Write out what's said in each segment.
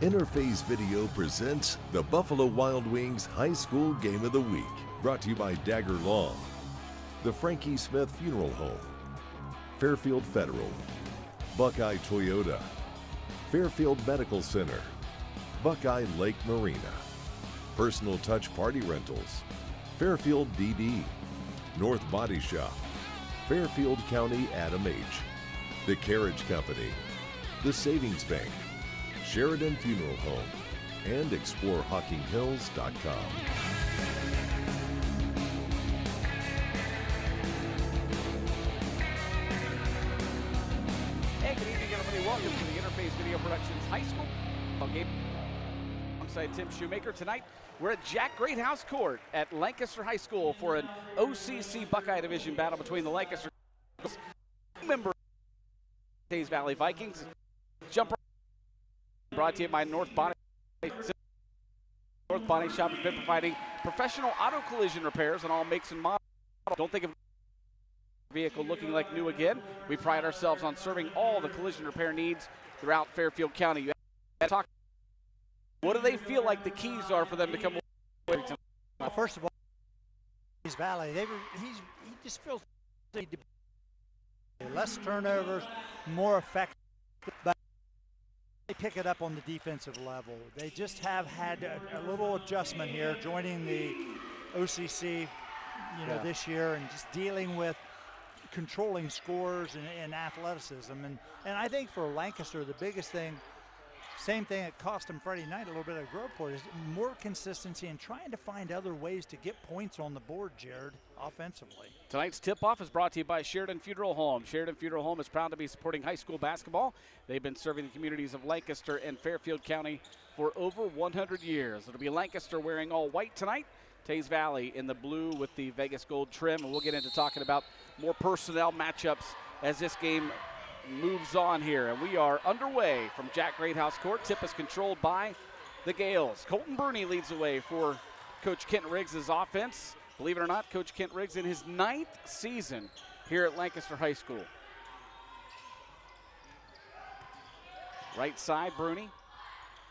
Interface Video presents the Buffalo Wild Wings High School Game of the Week. Brought to you by Dagger Law, the Frankie Smith Funeral Home, Fairfield Federal, Buckeye Toyota, Fairfield Medical Center, Buckeye Lake Marina, Personal Touch Party Rentals, Fairfield DD, North Body Shop, Fairfield County Adam H., The Carriage Company, The Savings Bank, Sheridan Funeral Home, and ExploreHockingHills.com. Hey, good evening, everybody. Welcome to the Interface Video Productions High School game. Alongside Tim Shoemaker tonight, we're at Jack Greathouse Court at Lancaster High School for an OCC Buckeye Division battle between the Lancaster member Teays Valley Vikings. Jumper brought to you by North Body. North Body Shop has been providing professional auto collision repairs on all makes and models. Don't think of vehicle looking like new again. We pride ourselves on serving all the collision repair needs throughout Fairfield County. You talk, what do they feel like the keys are for them to come away? Well, first of all, Teays Valley, he just feels less turnovers, more effective, but they pick it up on the defensive level. They just have had a little adjustment here, joining the OCC, this year, and just dealing with controlling scores and athleticism. And I think for Lancaster, the biggest thing, same thing that cost them Friday night, a little bit of Groveport, is more consistency and trying to find other ways to get points on the board, Jared, offensively. Tonight's tip-off is brought to you by Sheridan Funeral Home. Sheridan Funeral Home is proud to be supporting high school basketball. They've been serving the communities of Lancaster and Fairfield County for over 100 years. It'll be Lancaster wearing all white tonight, Teays Valley in the blue with the Vegas gold trim, and we'll get into talking about more personnel matchups as this game moves on here. And we are underway from Jack Greathouse Court. Tip is controlled by the Gales. Colton Burney leads the way for Coach Kent Riggs' offense. Believe it or not, Coach Kent Riggs in his 9th season here at Lancaster High School. Right side, Bruni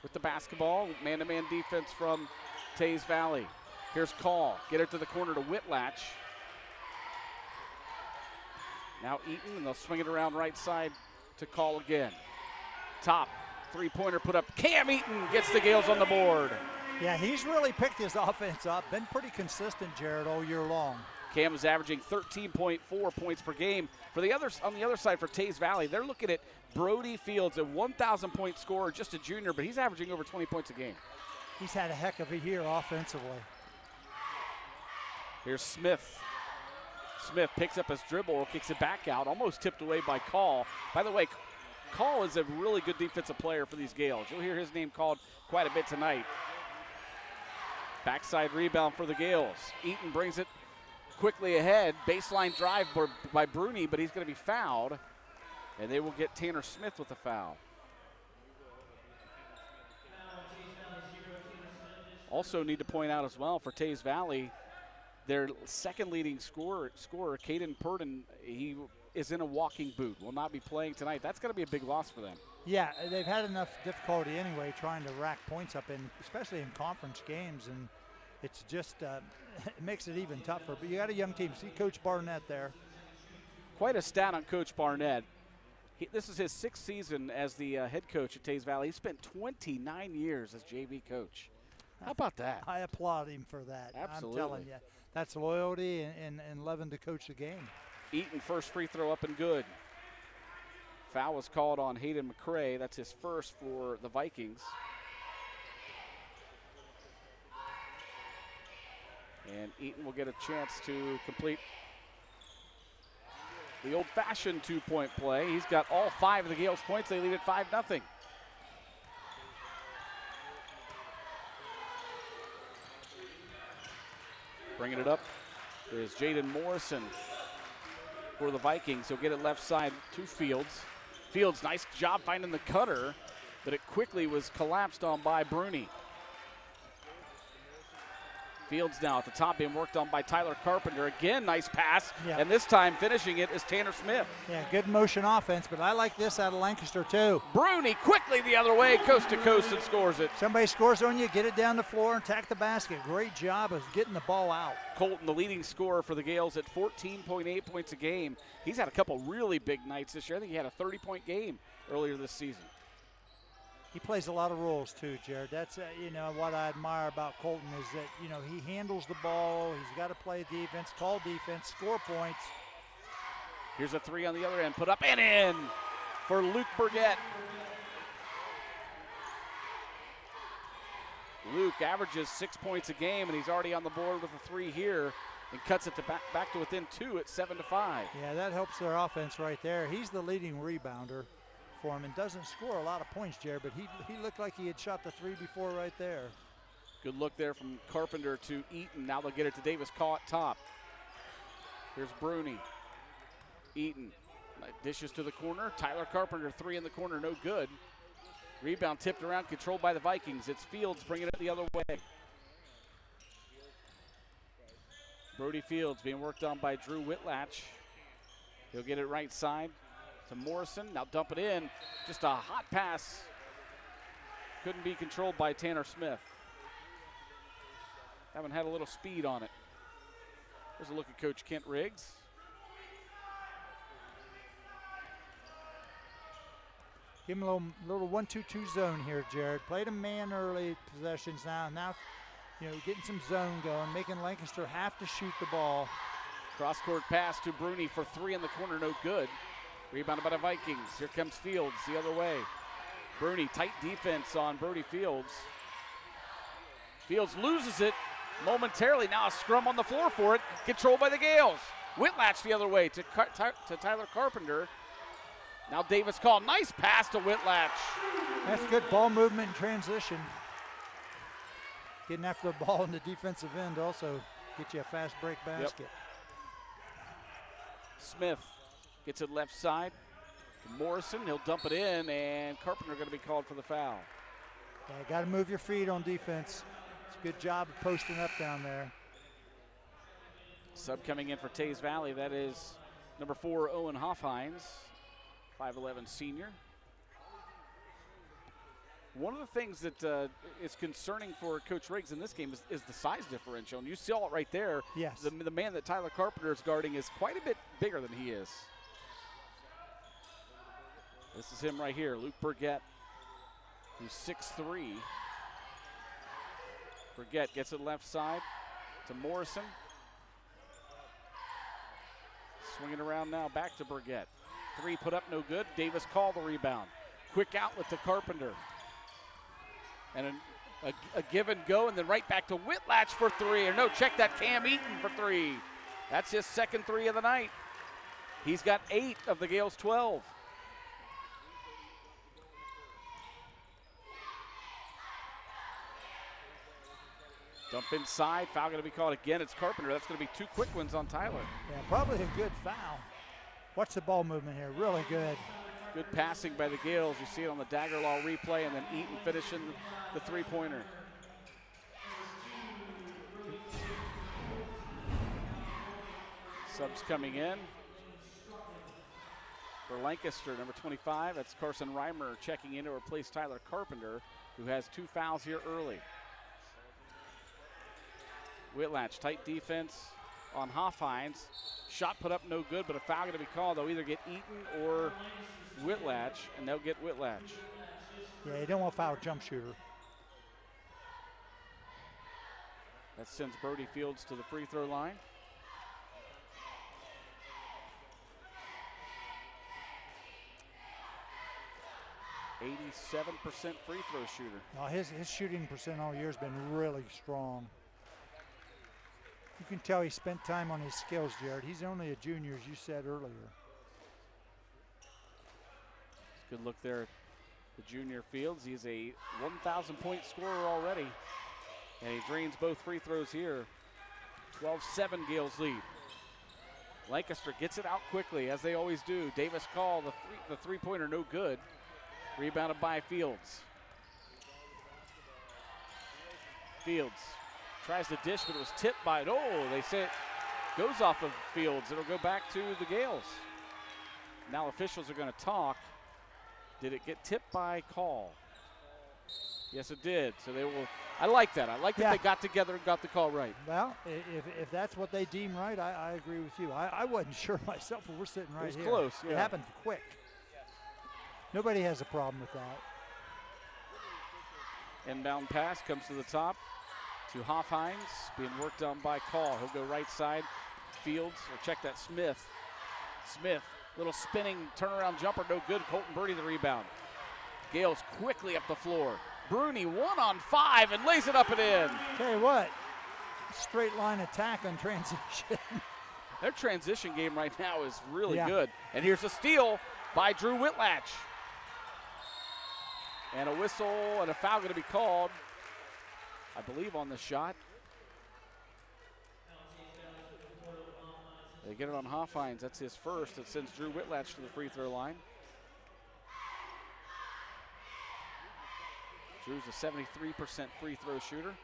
with the basketball. Man-to-man defense from Teays Valley. Here's Call. Get it to the corner to Whitlatch. Now Eaton, and they'll swing it around right side to Call again. Top three-pointer put up. Cam Eaton gets the Gales on the board. Yeah, he's really picked his offense up. Been pretty consistent, Jared, all year long. Cam is averaging 13.4 points per game. For the others, on the other side for Teays Valley, they're looking at Brody Fields, a 1,000-point scorer, just a junior, but he's averaging over 20 points a game. He's had a heck of a year offensively. Here's Smith. Smith picks up his dribble, kicks it back out, almost tipped away by Call. By the way, Call is a really good defensive player for these Gales. You'll hear his name called quite a bit tonight. Backside rebound for the Gales. Eaton brings it quickly ahead. Baseline drive by Bruni, but he's going to be fouled. And they will get Tanner Smith with the foul. Also need to point out as well for Teays Valley, their second leading scorer, Caden Purdon, he is in a walking boot, will not be playing tonight. That's going to be a big loss for them. Yeah, they've had enough difficulty anyway trying to rack points up, especially in conference games, and it's just it makes it even tougher. But you got a young team. See Coach Barnett there. Quite a stat on Coach Barnett. This is his 6th season as the head coach at Teays Valley. He spent 29 years as JV coach. How about that? I applaud him for that. Absolutely. I'm telling you. That's loyalty and loving to coach the game. Eaton, first free throw up and good. Foul was called on Hayden McCray. That's his first for the Vikings. And Eaton will get a chance to complete the old-fashioned two-point play. He's got all 5 of the Gales' points. They lead at 5-0. Bringing it up is Jaden Morrison for the Vikings. He'll get it left side to Fields. Fields, nice job finding the cutter, but it quickly was collapsed on by Bruni. Fields now at the top being worked on by Tyler Carpenter. Again, nice pass, Yeah. and this time finishing it is Tanner Smith. Yeah, good motion offense, but I like this out of Lancaster too. Bruni quickly the other way, coast to coast, and scores it. Somebody scores on you, get it down the floor and attack the basket. Great job of getting the ball out. Colton, the leading scorer for the Gales at 14.8 points a game. He's had a couple really big nights this year. I think he had a 30-point game earlier this season. He plays a lot of roles too, Jared. That's what I admire about Colton is that he handles the ball. He's got to play defense, call defense, score points. Here's a three on the other end, put up and in for Luke Burgett. Luke averages 6 points a game, and he's already on the board with a three here, and cuts it to back to within 2 at 7-5. Yeah, that helps their offense right there. He's the leading rebounder for him and doesn't score a lot of points, Jared, but he looked like he had shot the three before right there. Good look there from Carpenter to Eaton. Now they'll get it to Davis Call at top. Here's Bruni. Eaton dishes to the corner. Tyler Carpenter, three in the corner, no good. Rebound tipped around, controlled by the Vikings. It's Fields bringing it the other way. Brody Fields being worked on by Drew Whitlatch. He'll get it right side to Morrison. Now dump it in. Just a hot pass. Couldn't be controlled by Tanner Smith. Haven't had a little speed on it. There's a look at Coach Kent Riggs. Give him a little 1-2-2 zone here, Jared. Played a man early possessions now getting some zone going, making Lancaster have to shoot the ball. Cross-court pass to Bruni for three in the corner, no good. Rebounded by the Vikings. Here comes Fields the other way. Bruni, tight defense on Brody Fields. Fields loses it momentarily. Now a scrum on the floor for it, controlled by the Gales. Whitlatch the other way to Tyler Carpenter. Now Davis Call, nice pass to Whitlatch. That's good ball movement and transition. Getting after the ball in the defensive end also get you a fast break basket. Yep. Smith gets it left side to Morrison. He'll dump it in, and Carpenter going to be called for the foul. Yeah, got to move your feet on defense. It's a good job of posting up down there. Sub coming in for Teays Valley, that is number 4, Owen Hoffhines, 5'11" senior. One of the things that is concerning for Coach Riggs in this game is the size differential, and you saw it right there. Yes. The man that Tyler Carpenter is guarding is quite a bit bigger than he is. This is him right here, Luke Burgett, who's 6'3". Burgett gets it left side to Morrison. Swinging around now, back to Burgett. Three put up, no good. Davis Call the rebound. Quick outlet to Carpenter. And a give and go, and then right back to Whitlatch for three. Or no, check that, Cam Eaton for three. That's his second three of the night. He's got 8 of the Gales' 12. Dump inside, foul going to be called again. It's Carpenter. That's going to be 2 quick ones on Tyler. Yeah, probably a good foul. Watch the ball movement here, really good. Good passing by the Gales. You see it on the dagger law replay, and then Eaton finishing the three-pointer. Subs coming in. For Lancaster, number 25, that's Carson Reimer checking in to replace Tyler Carpenter, who has 2 fouls here early. Whitlatch, tight defense on Hoffhines. Shot put up no good, but a foul going to be called. They'll either get Eaton or Whitlatch, and they'll get Whitlatch. Yeah, you don't want to foul a jump shooter. That sends Brody Fields to the free throw line. .87% free throw shooter. No, his shooting percent all year has been really strong. You can tell he spent time on his skills, Jared. He's only a junior, as you said earlier. Good look there at the junior Fields. He's a 1,000-point scorer already, and he drains both free throws here. 12-7 Gales lead. Lancaster gets it out quickly, as they always do. Davis Call, the three-pointer, no good. Rebounded by Fields. Fields Tries to dish, but it was tipped by it. Oh, they say it goes off of Fields. It'll go back to the Gales. Now officials are going to talk. Did it get tipped by call? Yes, it did. So they will. I like that. I like that they got together and got the call right. Well, if that's what they deem right, I agree with you. I wasn't sure myself, but we're sitting right here. It was close. Yeah. It happened quick. Nobody has a problem with that. Inbound pass comes to the top to Hoffhines, being worked on by Call. He'll go right side. Fields, or check that, Smith. Smith, little spinning turnaround jumper, no good. Colton Birdie the rebound. Gales quickly up the floor. Bruni 1-on-5 and lays it up and in. Tell you what, straight line attack on transition. Their transition game right now is really good. And here's a steal by Drew Whitlatch. And a whistle and a foul going to be called, I believe, on the shot. They get it on Hoffhines. That's his first. It sends Drew Whitlatch to the free throw line. Drew's a 73% free throw shooter.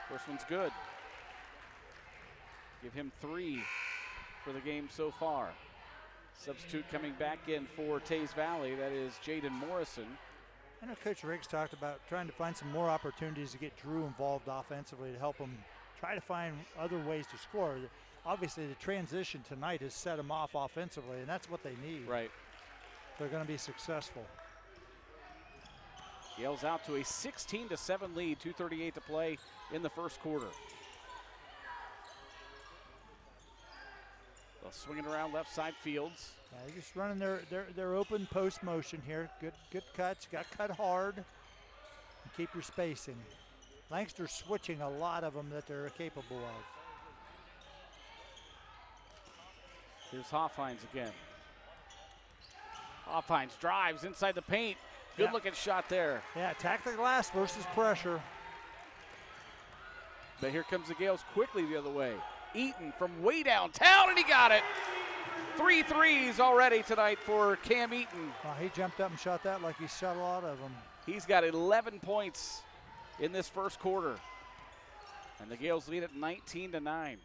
First one's good. Give him 3 for the game so far. Substitute coming back in for Teays Valley, that is Jaden Morrison. I know Coach Riggs talked about trying to find some more opportunities to get Drew involved offensively to help him try to find other ways to score. Obviously, the transition tonight has set him off offensively, and that's what they need. Right. They're going to be successful. Yells out to a 16-7 lead, 2:38 to play in the first quarter. They'll swing it around left side. Fields. They're just running their open post motion here. Good cuts. Got to cut hard. And keep your spacing. Lancaster's switching a lot of them that they're capable of. Here's Hoffhines again. Hoffhines drives inside the paint. Good looking shot there. Yeah, attack the glass versus pressure. But here comes the Gales quickly the other way. Eaton from way downtown, and he got it. 3 threes already tonight for Cam Eaton. Wow, he jumped up and shot that like he shot a lot of them. He's got 11 points in this first quarter. And the Gales lead at 19-9.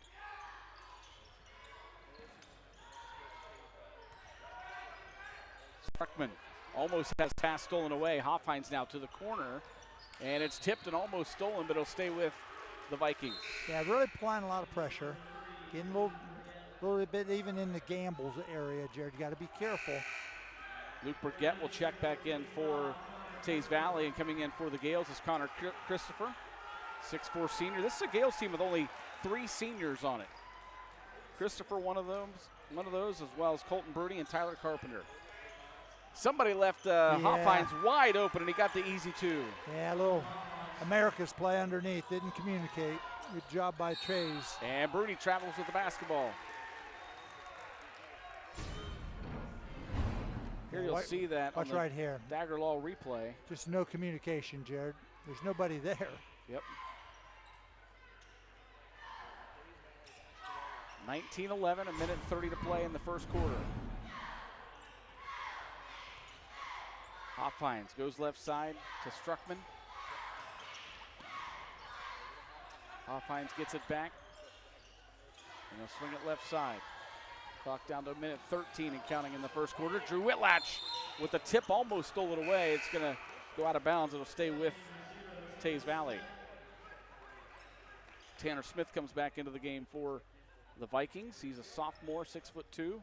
Struckman almost has pass stolen away. Hoffhines now to the corner. And it's tipped and almost stolen, but it'll stay with the Vikings. Yeah, really applying a lot of pressure. Getting a little bit even in the gambles area, Jared. You got to be careful. Luke Burgett will check back in for Teays Valley, and coming in for the Gales is Connor Christopher, 6'4" senior. This is a Gales team with only 3 seniors on it. Christopher, one of those, as well as Colton Birdie and Tyler Carpenter. Somebody left Hoffhines wide open, and he got the easy 2. Yeah, a little America's play underneath. Didn't communicate. Good job by Teays. And Bruni travels with the basketball. Here you'll see that watch on the right here. Dagger Law replay. Just no communication, Jared. There's nobody there. Yep. 19-11, a minute 30 to play in the first quarter. Hoffhines goes left side to Struckman. Hoffhines gets it back. And he'll swing it left side. Clock down to a minute 13 and counting in the first quarter. Drew Whitlatch with the tip, almost stole it away. It's going to go out of bounds. It'll stay with Teays Valley. Tanner Smith comes back into the game for the Vikings. He's a sophomore, 6'2".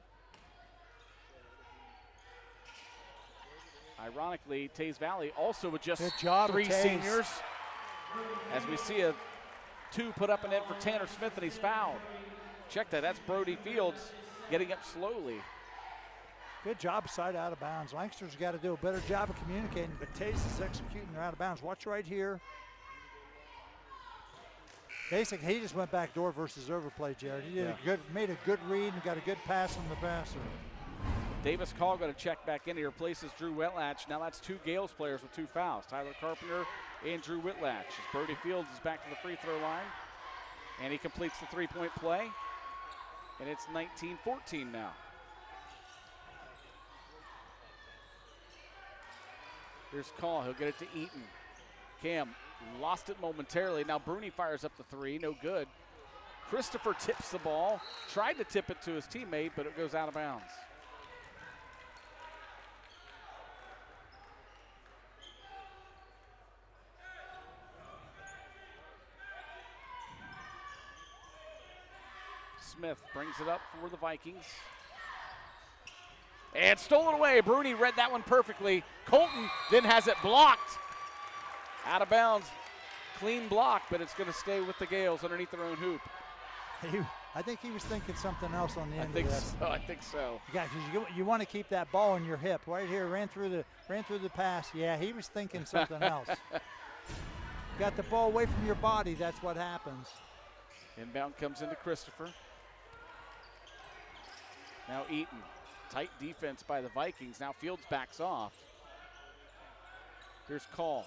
Ironically, Teays Valley also with just 3 seniors. As we see a 2 put up in it for Tanner Smith, and he's fouled. Check that, that's Brody Fields getting up slowly. Good job side out of bounds. Lancaster's got to do a better job of communicating, but Teays is executing out of bounds. Watch right here. Basically, he just went back door versus overplay, Jared. He did made a good read and got a good pass from the passer. Davis Call going to check back in. He replaces Drew Whitlatch. Now that's 2 Gales players with 2 fouls. Tyler Carpenter and Drew Whitlatch. As Brody Fields is back to the free throw line. And he completes the 3-point play. And it's 19-14 now. Here's Call. He'll get it to Eaton. Cam lost it momentarily. Now Bruni fires up the three, no good. Christopher tips the ball, tried to tip it to his teammate, but it goes out of bounds. Smith brings it up for the Vikings. And stolen away. Bruni read that one perfectly. Colton then has it blocked. Out of bounds. Clean block, but it's going to stay with the Gales underneath their own hoop. I think he was thinking something else on the end of this. I think so. Yeah, because you want to keep that ball in your hip. Right here, ran through the pass. Yeah, he was thinking something else. Got the ball away from your body, that's what happens. Inbound comes into Christopher. Now Eaton. Tight defense by the Vikings. Now Fields backs off. Here's Call.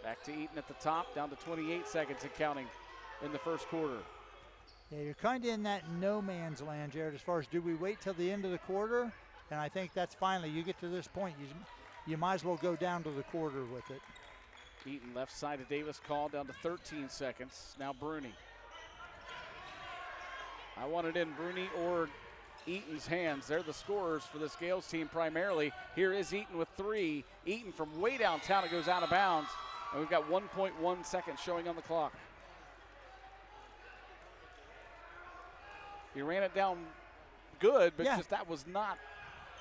Back to Eaton at the top, down to 28 seconds and counting in the first quarter. Yeah, you're kind of in that no man's land, Jared, as far as do we wait till the end of the quarter? And I think that's finally, you get to this point, you might as well go down to the quarter with it. Eaton left side of Davis Call, down to 13 seconds. Now Bruni. I want it in Bruni or Eaton's hands. They're the scorers for this Gales team primarily. Here is Eaton with three. Eaton from way downtown, it goes out of bounds. And we've got 1.1 seconds showing on the clock. He ran it down good, but just that was not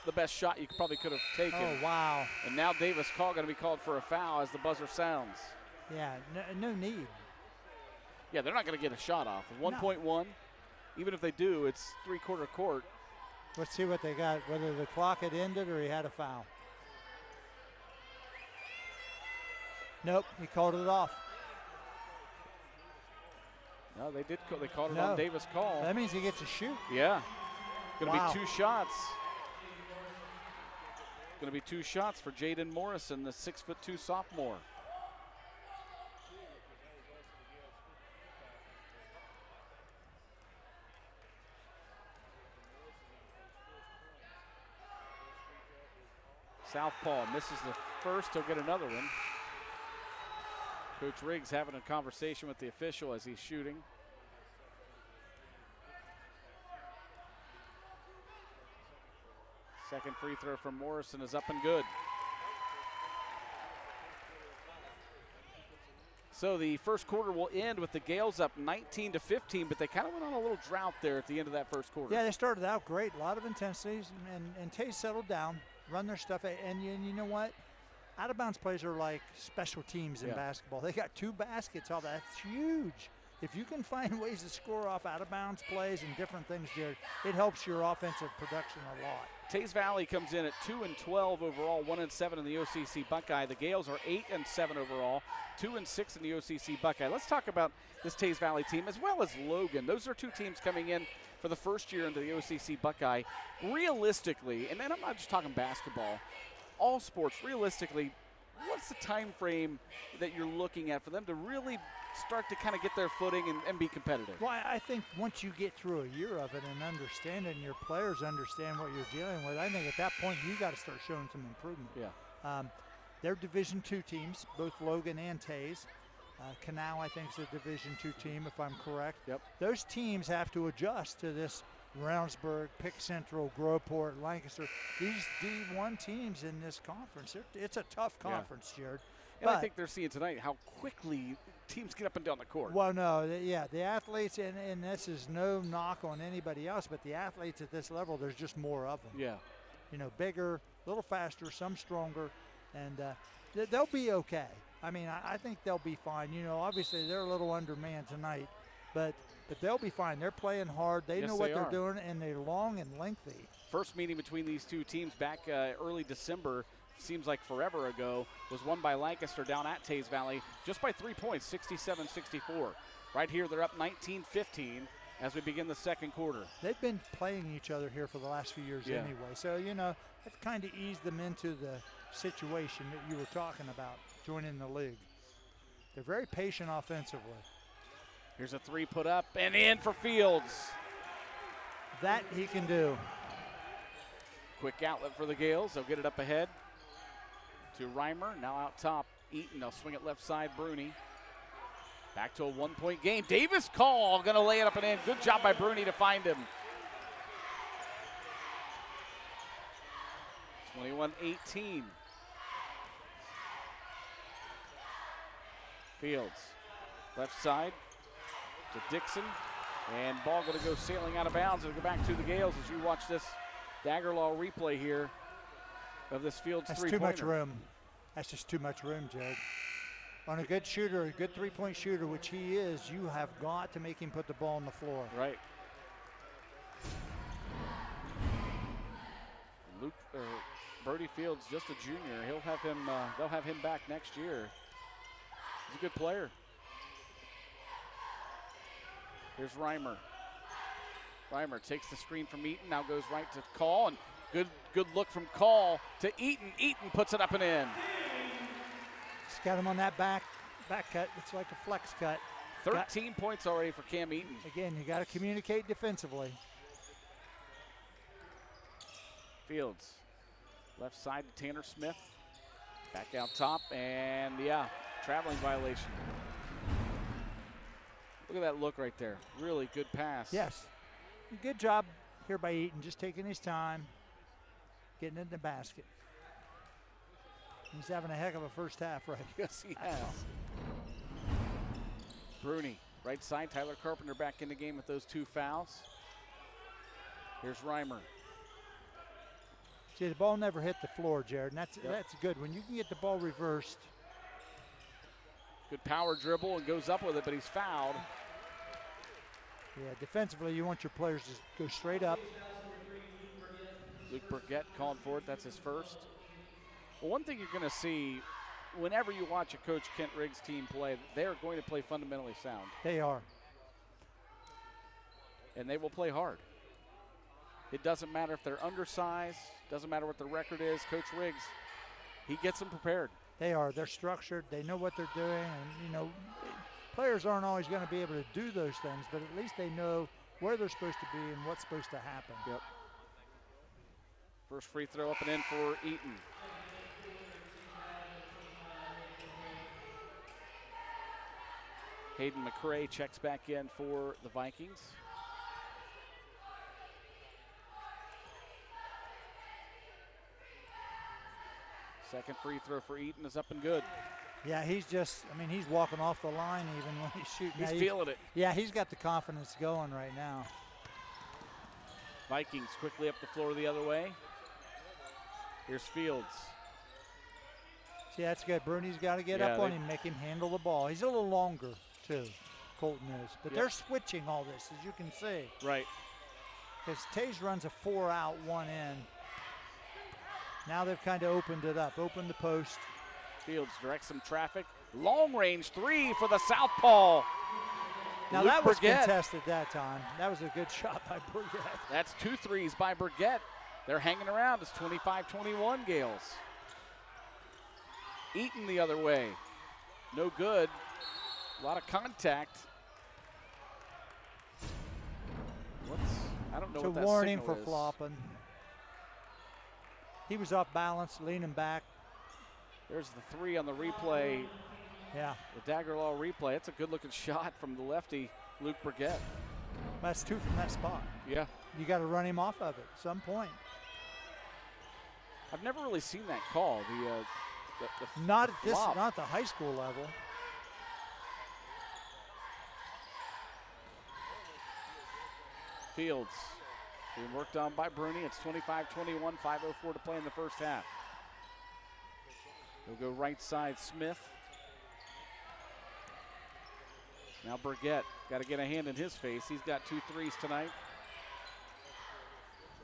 the best shot you probably could have taken. Oh, wow. And now Davis Call going to be called for a foul as the buzzer sounds. Yeah, no need. Yeah, they're not going to get a shot off. 1.1, even if they do, it's three-quarter court. Let's see what they got, whether the clock had ended or he had a foul. Nope, he called it off. No, they did. They called it on Davis Call. That means he gets to shoot. Yeah. Going to be 2 shots. Going to be 2 shots for Jaden Morrison, the 6'2" sophomore. Southpaw misses the first. He'll get another one. Coach Riggs having a conversation with the official as he's shooting. Second free throw from Morrison is up and good. So the first quarter will end with the Gales up 19-15, but they kind of went on a little drought there at the end of that first quarter. Yeah, they started out great, a lot of intensities, and Teays settled down, run their stuff, and you know what? Out-of-bounds plays are like special teams in basketball. They got 2 baskets. Oh, that's huge. If you can find ways to score off out-of-bounds plays and different things, Jared, it helps your offensive production a lot. Teays Valley comes in at 2-12 overall, 1-7 in the OCC Buckeye. The Gales are 8-7 overall, 2-6 in the OCC Buckeye. Let's talk about this Teays Valley team as well as Logan. Those are 2 teams coming in for the first year into the OCC Buckeye. Realistically, and then I'm not just talking basketball, all sports, realistically, what's the time frame that you're looking at for them to really start to kind of get their footing and be competitive? Well, I think once you get through a year of it and understand it and your players understand what you're dealing with, I think at that point you got to start showing some improvement. Yeah. They're Division II teams, both Logan and Teays. Canal, I think, is a Division II team, if I'm correct. Yep. Those teams have to adjust to this Roundsburg, Pick Central, Groveport, Lancaster. These D1 teams in this conference, it's a tough conference, Jared. And I think they're seeing tonight how quickly teams get up and down the court. Well, no, the athletes, and this is no knock on anybody else, but the athletes at this level, there's just more of them. Yeah. You know, bigger, a little faster, some stronger, and they'll be okay. I mean, I think they'll be fine. You know, obviously they're a little undermanned tonight, but they'll be fine. They're playing hard. They know what they're doing, and they're long and lengthy. First meeting between these 2 teams back early December, seems like forever ago, was won by Lancaster down at Teays Valley just by 3 points, 67-64. Right here, they're up 19-15 as we begin the second quarter. They've been playing each other here for the last few years anyway. So, you know, that kind of eased them into the situation that you were talking about, joining the league. They're very patient offensively. Here's a 3 put up and in for Fields. That he can do. Quick outlet for the Gales. They'll get it up ahead. to Reimer. Now out top, Eaton. They'll swing it left side, Bruni. Back to a 1-point game. Davis Call going to lay it up and in. Good job by Bruni to find him. 21-18. Fields, left side to Dixon. And ball going to go sailing out of bounds. It'll go back to the Gales as you watch this Dagger Law replay here of this Fields three-pointer. That's too much room. That's just too much room, Jared. On a good shooter, a good three-point shooter, which he is, you have got to make him put the ball on the floor. Right. Brody Fields, just a junior. He'll have him. They'll have him back next year. He's a good player. Here's Reimer. Reimer takes the screen from Eaton. Now goes right to Call, and good look from Call to Eaton. Eaton puts it up and in. Just got him on that back cut. It's like a flex cut. 13 points already for Cam Eaton. Again, you got to communicate defensively. Fields, left side to Tanner Smith. Back out top, and yeah, traveling violation. Look at that look right there. Really good pass. Yes. Good job here by Eaton, just taking his time, getting in the basket. He's having a heck of a first half, right? Yes, he has. Bruni, right side. Tyler Carpenter back in the game with those 2 fouls. Here's Reimer. See, the ball never hit the floor, Jared, and that's good. When you can get the ball reversed. Good power dribble and goes up with it, but he's fouled. Yeah, defensively, you want your players to go straight up. Luke Burgett called for it. That's his first. Well, one thing you're going to see whenever you watch a Coach Kent Riggs team play, they're going to play fundamentally sound. They are. And they will play hard. It doesn't matter if they're undersized, doesn't matter what their record is. Coach Riggs, he gets them prepared. They are. They're structured. They know what they're doing. And, you know, players aren't always going to be able to do those things, but at least they know where they're supposed to be and what's supposed to happen. Yep. First free throw up and in for Eaton. Hayden McCray checks back in for the Vikings. Second free throw for Eaton is up and good. Yeah, he's walking off the line even when he's shooting. He's feeling it. Yeah, he's got the confidence going right now. Vikings quickly up the floor the other way. Here's Fields. See, that's good. Bruni's got to get up on him, make him handle the ball. He's a little longer, too, Colton is. But they're switching all this, as you can see. Right. Because Teays runs a 4 out, 1 in. Now they've kind of opened it up, opened the post. Fields directs some traffic. Long range 3 for the southpaw. Now Luke that was Burgett. contested that time. That was a good shot by Burgett. That's 2 threes by Burgett. They're hanging around. It's 25-21 Gales. Eaton the other way. No good. A lot of contact. I don't know it's what that a warning signal for is. flopping. He was off balance, leaning back. There's the 3 on the replay. Yeah. The Dagger Law replay. It's a good-looking shot from the lefty, Luke Burgett. That's 2 from that spot. Yeah. You got to run him off of it at some point. I've never really seen that call. Not the at flop. not at the high school level. Fields being worked on by Bruni. It's 25-21, 5:04 to play in the first half. He'll go right side, Smith. Now Burgett, got to get a hand in his face. He's got 2 threes tonight.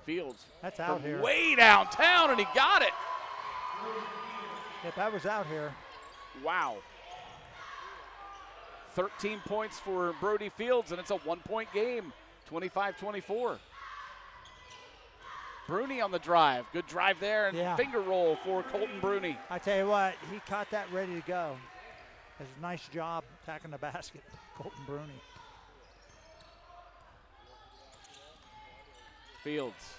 Fields. That's out here. Way downtown, and he got it. If that was out here. Wow. 13 points for Brody Fields, and it's a 1-point game, 25-24. Bruni on the drive. Good drive there, and finger roll for Colton Bruni. I tell you what, he caught that ready to go. That's a nice job attacking the basket, Colton Bruni. Fields.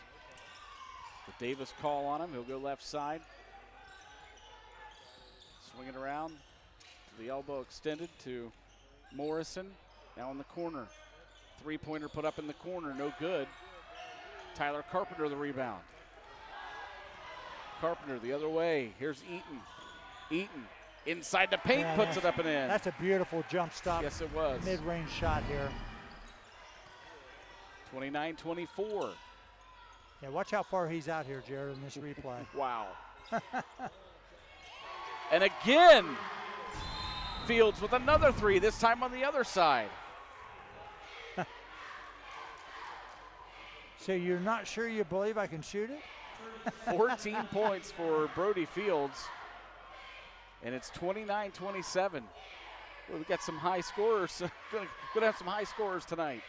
The Davis call on him. He'll go left side. Swing it around. The elbow extended to Morrison. Now in the corner. Three-pointer put up in the corner. No good. Tyler Carpenter the rebound. Carpenter the other way. Here's Eaton. Eaton inside the paint, puts it up and in. That's a beautiful jump stop. Yes, it was. Mid-range shot here. 29-24. Yeah, watch how far he's out here, Jared, in this replay. Wow. And again, Fields with another three, this time on the other side. So you're not sure you believe I can shoot it? 14 points for Brody Fields. And it's 29-27. We've got some high scorers. Gonna have some high scorers tonight.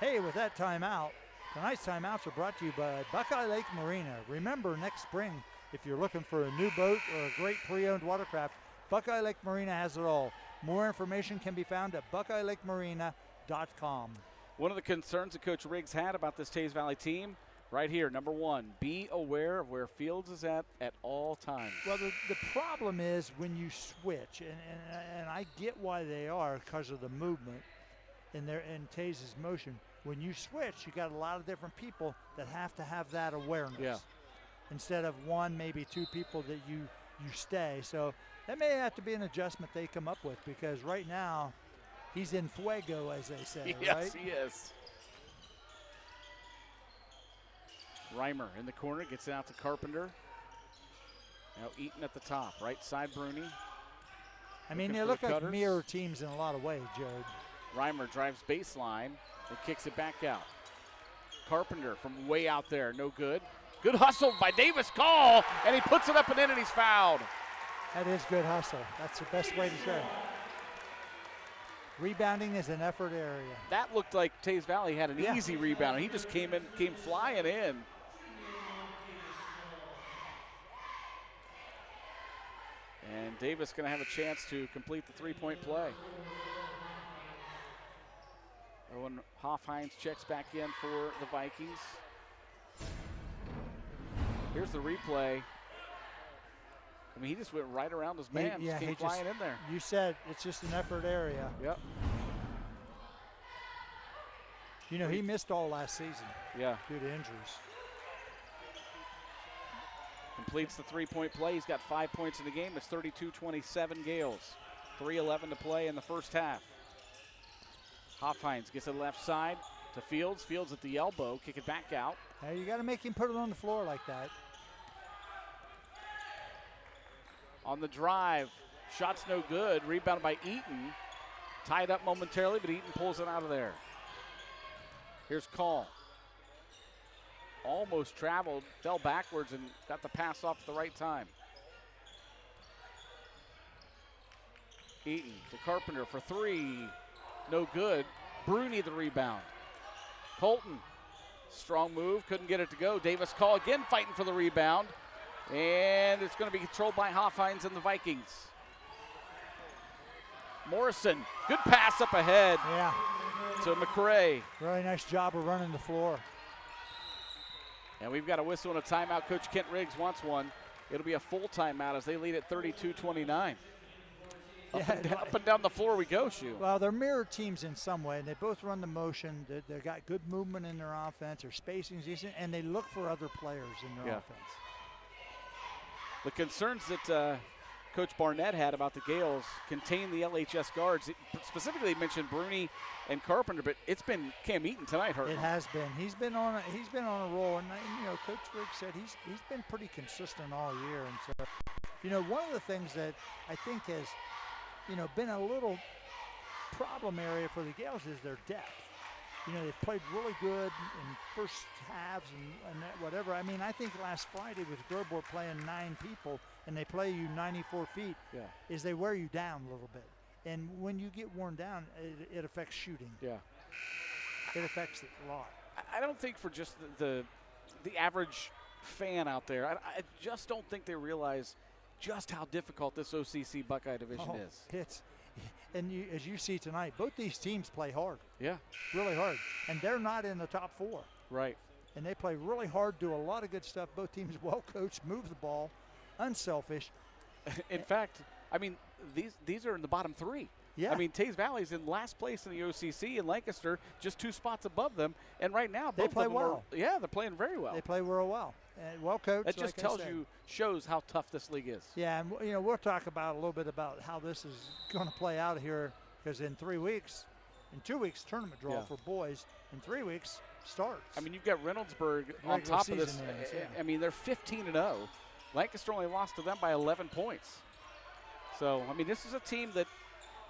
Hey, with that timeout, tonight's timeouts are brought to you by Buckeye Lake Marina. Remember, next spring, if you're looking for a new boat or a great pre-owned watercraft, Buckeye Lake Marina has it all. More information can be found at buckeyelakemarina.com. One of the concerns that Coach Riggs had about this Teays Valley team, right here, number one, be aware of where Fields is at all times. Well, the problem is when you switch, and I get why they are because of the movement in Teays' motion. When you switch, you got a lot of different people that have to have that awareness. Yeah. Instead of one, maybe two people that you stay. So that may have to be an adjustment they come up with, because right now he's in fuego, as they say, yes, right? He is. Reimer in the corner, gets it out to Carpenter. Now Eaton at the top, right side Bruni. I mean, they look like mirror teams in a lot of ways, Jared. Reimer drives baseline and kicks it back out. Carpenter from way out there, no good. Good hustle by Davis Call, and he puts it up and in, and he's fouled. That is good hustle. That's the best way to show it. Rebounding is an effort area. That looked like Teays Valley had an easy rebound. He just came flying in. And Davis going to have a chance to complete the three-point play. Owen Hoffhines checks back in for the Vikings. Here's the replay. I mean, he just went right around his man. Just came flying in there. You said it's just an effort area. Yep. You know, he missed all last season. Yeah. Due to injuries. Completes the three-point play. He's got 5 points in the game. It's 32-27 Gales. 3:11 to play in the first half. Hoffhines gets it left side to Fields. Fields at the elbow. Kick it back out. Hey, you got to make him put it on the floor like that. On the drive. Shot's no good. Rebounded by Eaton. Tied up momentarily, but Eaton pulls it out of there. Here's Call. Almost traveled, fell backwards, and got the pass off at the right time. Eaton to Carpenter for three. No good. Bruni the rebound. Colton, strong move, couldn't get it to go. Davis Call again fighting for the rebound. And it's going to be controlled by Hoffhines and the Vikings. Morrison, good pass up ahead. Yeah. To McRae. Really nice job of running the floor. And we've got a whistle and a timeout. Coach Kent Riggs wants one. It'll be a full timeout as they lead at 32-29. Up and down the floor we go, Shu. Well, they're mirror teams in some way, and they both run the motion. They've got good movement in their offense. Their spacing's decent, and they look for other players in their offense. The concerns that Coach Barnett had about the Gales contain the LHS guards. Specifically mentioned Bruni and Carpenter, but it's been Cam Eaton tonight hurt. It has been. He's been on a roll, and you know, Coach Riggs said he's been pretty consistent all year. And so, you know, one of the things that I think has, you know, been a little problem area for the Gales is their depth. You know, they've played really good in first halves and whatever. I mean, I think last Friday with Gerbold playing 9 people and they play you 94 feet, is they wear you down a little bit. And when you get worn down, it affects shooting. Yeah. It affects it a lot. I don't think for just the average fan out there, I just don't think they realize just how difficult this OCC Buckeye division is. And as you see tonight, both these teams play hard. Yeah. Really hard. And they're not in the top 4. Right. And they play really hard, do a lot of good stuff. Both teams well coached, move the ball, unselfish. In fact, I mean, these are in the bottom three. Yeah. I mean, Teays Valley's in last place in the OCC, and Lancaster just 2 spots above them. And right now, They both play of them well. they're playing very well. They play real well. And well coached. That just shows how tough this league is. Yeah, and we'll talk about a little bit about how this is going to play out here, because in 2 weeks, tournament draw for boys. In 3 weeks, starts. I mean, you've got Reynoldsburg on top of this. I mean, they're 15-0. Lancaster only lost to them by 11 points. So, I mean, this is a team that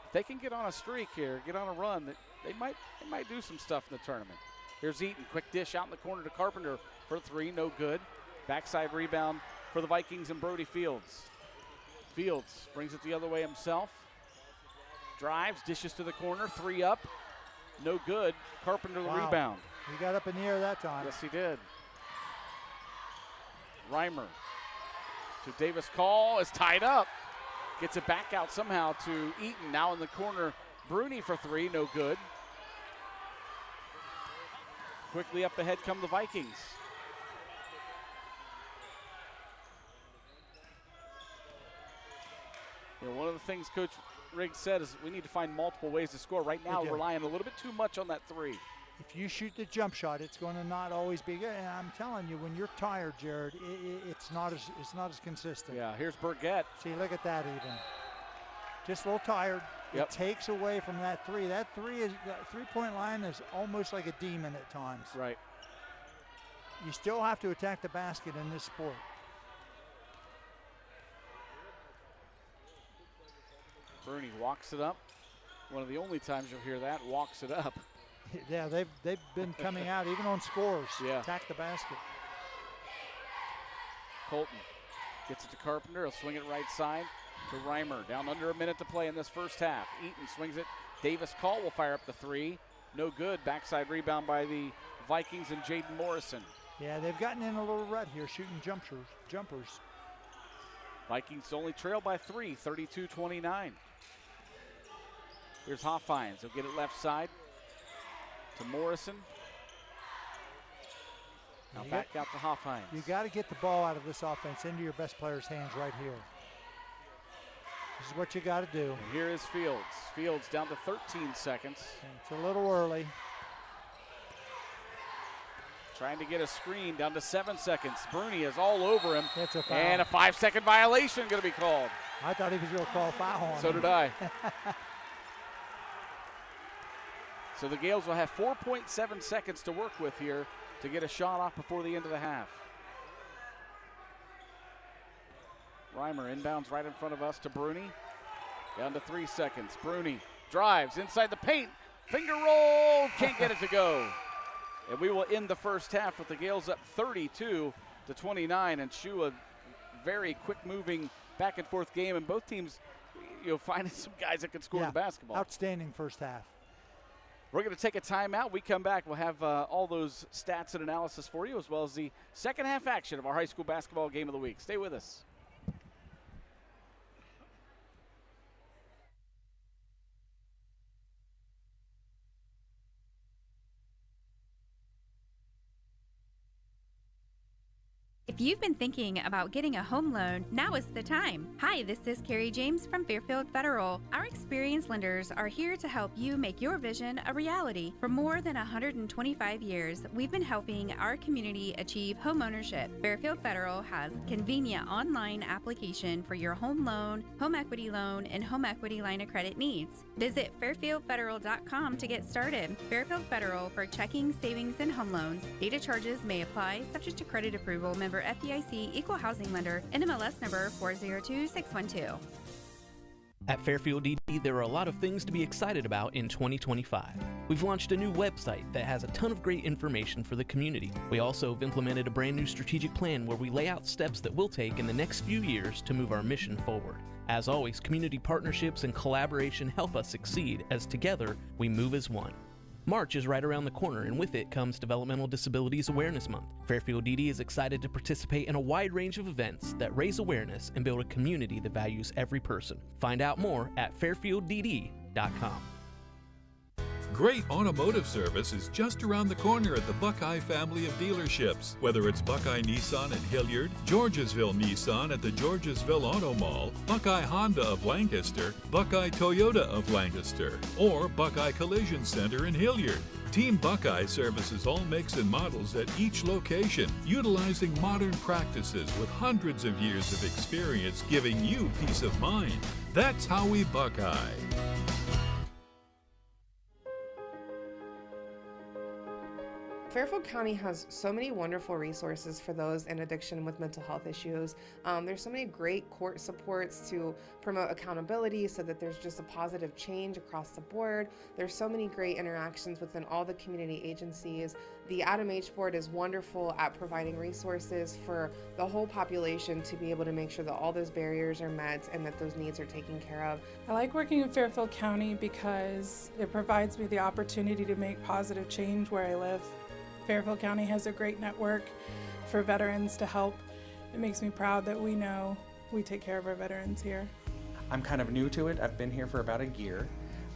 if they can get on a streak here, get on a run, that they might do some stuff in the tournament. Here's Eaton, quick dish out in the corner to Carpenter for 3, no good. Backside rebound for the Vikings and Brody Fields. Fields brings it the other way himself. Drives, dishes to the corner, 3 up, no good. Carpenter the rebound. He got up in the air that time. Yes, he did. Reimer to Davis. Call is tied up. Gets it back out somehow to Eaton. Now in the corner, Bruni for 3, no good. Quickly up ahead come the Vikings. One of the things Coach Riggs said is we need to find multiple ways to score. Right now, we're relying a little bit too much on that 3. If you shoot the jump shot, it's going to not always be good. And I'm telling you, when you're tired, Jared, it's not as consistent. Yeah, here's Burgett. See, look at that even. Just a little tired. It takes away from that 3. That 3-point line is almost like a demon at times. Right. You still have to attack the basket in this sport. Bruni walks it up. One of the only times you'll hear that, walks it up. Yeah, they've been coming out even on scores. Yeah. Attack the basket. Colton gets it to Carpenter. He'll swing it right side to Reimer. Down under a minute to play in this first half. Eaton swings it. Davis Call will fire up the 3. No good. Backside rebound by the Vikings and Jaden Morrison. Yeah, they've gotten in a little rut here, shooting jumpers. Vikings only trail by 3, 32-29. Here's Hoffines. He'll get it left side to Morrison. Now back out to Hoffines. You got to get the ball out of this offense into your best player's hands right here. This is what you got to do. And here is Fields. Fields down to 13 seconds. It's a little early. Trying to get a screen down to 7 seconds. Bruni is all over him. That's a foul. And a 5-second violation going to be called. I thought he was going to call a foul on him. So did I. So the Gales will have 4.7 seconds to work with here to get a shot off before the end of the half. Reimer inbounds right in front of us to Bruni. Down to 3 seconds. Bruni drives inside the paint. Finger roll. Can't get it to go. And we will end the first half with the Gales up 32-29. And Shua, very quick moving back and forth game. And both teams, finding some guys that can score the basketball. Outstanding first half. We're going to take a timeout. We come back. We'll have all those stats and analysis for you, as well as the second half action of our high school basketball game of the week. Stay with us. If you've been thinking about getting a home loan, now is the time. Hi, this is Carrie James from Fairfield Federal. Our experienced lenders are here to help you make your vision a reality. For more than 125 years, we've been helping our community achieve home ownership. Fairfield Federal has convenient online application for your home loan, home equity loan, and home equity line of credit needs. Visit fairfieldfederal.com to get started. Fairfield Federal for checking, savings, and home loans. Data charges may apply, subject to credit approval. Member FDIC, Equal Housing Lender, NMLS number 402612. At Fairfield DD, there are a lot of things to be excited about in 2025. We've launched a new website that has a ton of great information for the community. We also have implemented a brand new strategic plan where we lay out steps that we'll take in the next few years to move our mission forward. As always, community partnerships and collaboration help us succeed as together we move as one. March is right around the corner, and with it comes Developmental Disabilities Awareness Month. Fairfield DD is excited to participate in a wide range of events that raise awareness and build a community that values every person. Find out more at fairfielddd.com. Great automotive service is just around the corner at the Buckeye family of dealerships. Whether it's Buckeye Nissan in Hilliard, Georgesville Nissan at the Georgesville Auto Mall, Buckeye Honda of Lancaster, Buckeye Toyota of Lancaster, or Buckeye Collision Center in Hilliard. Team Buckeye services all makes and models at each location, utilizing modern practices with hundreds of years of experience, giving you peace of mind. That's how we Buckeye. Fairfield County has so many wonderful resources for those in addiction with mental health issues. There's so many great court supports to promote accountability so that there's just a positive change across the board. There's so many great interactions within all the community agencies. The Adam H. Board is wonderful at providing resources for the whole population to be able to make sure that all those barriers are met and that those needs are taken care of. I like working in Fairfield County because it provides me the opportunity to make positive change where I live. Fairfield County has a great network for veterans to help. It makes me proud that we know we take care of our veterans here. I'm kind of new to it. I've been here for about a year,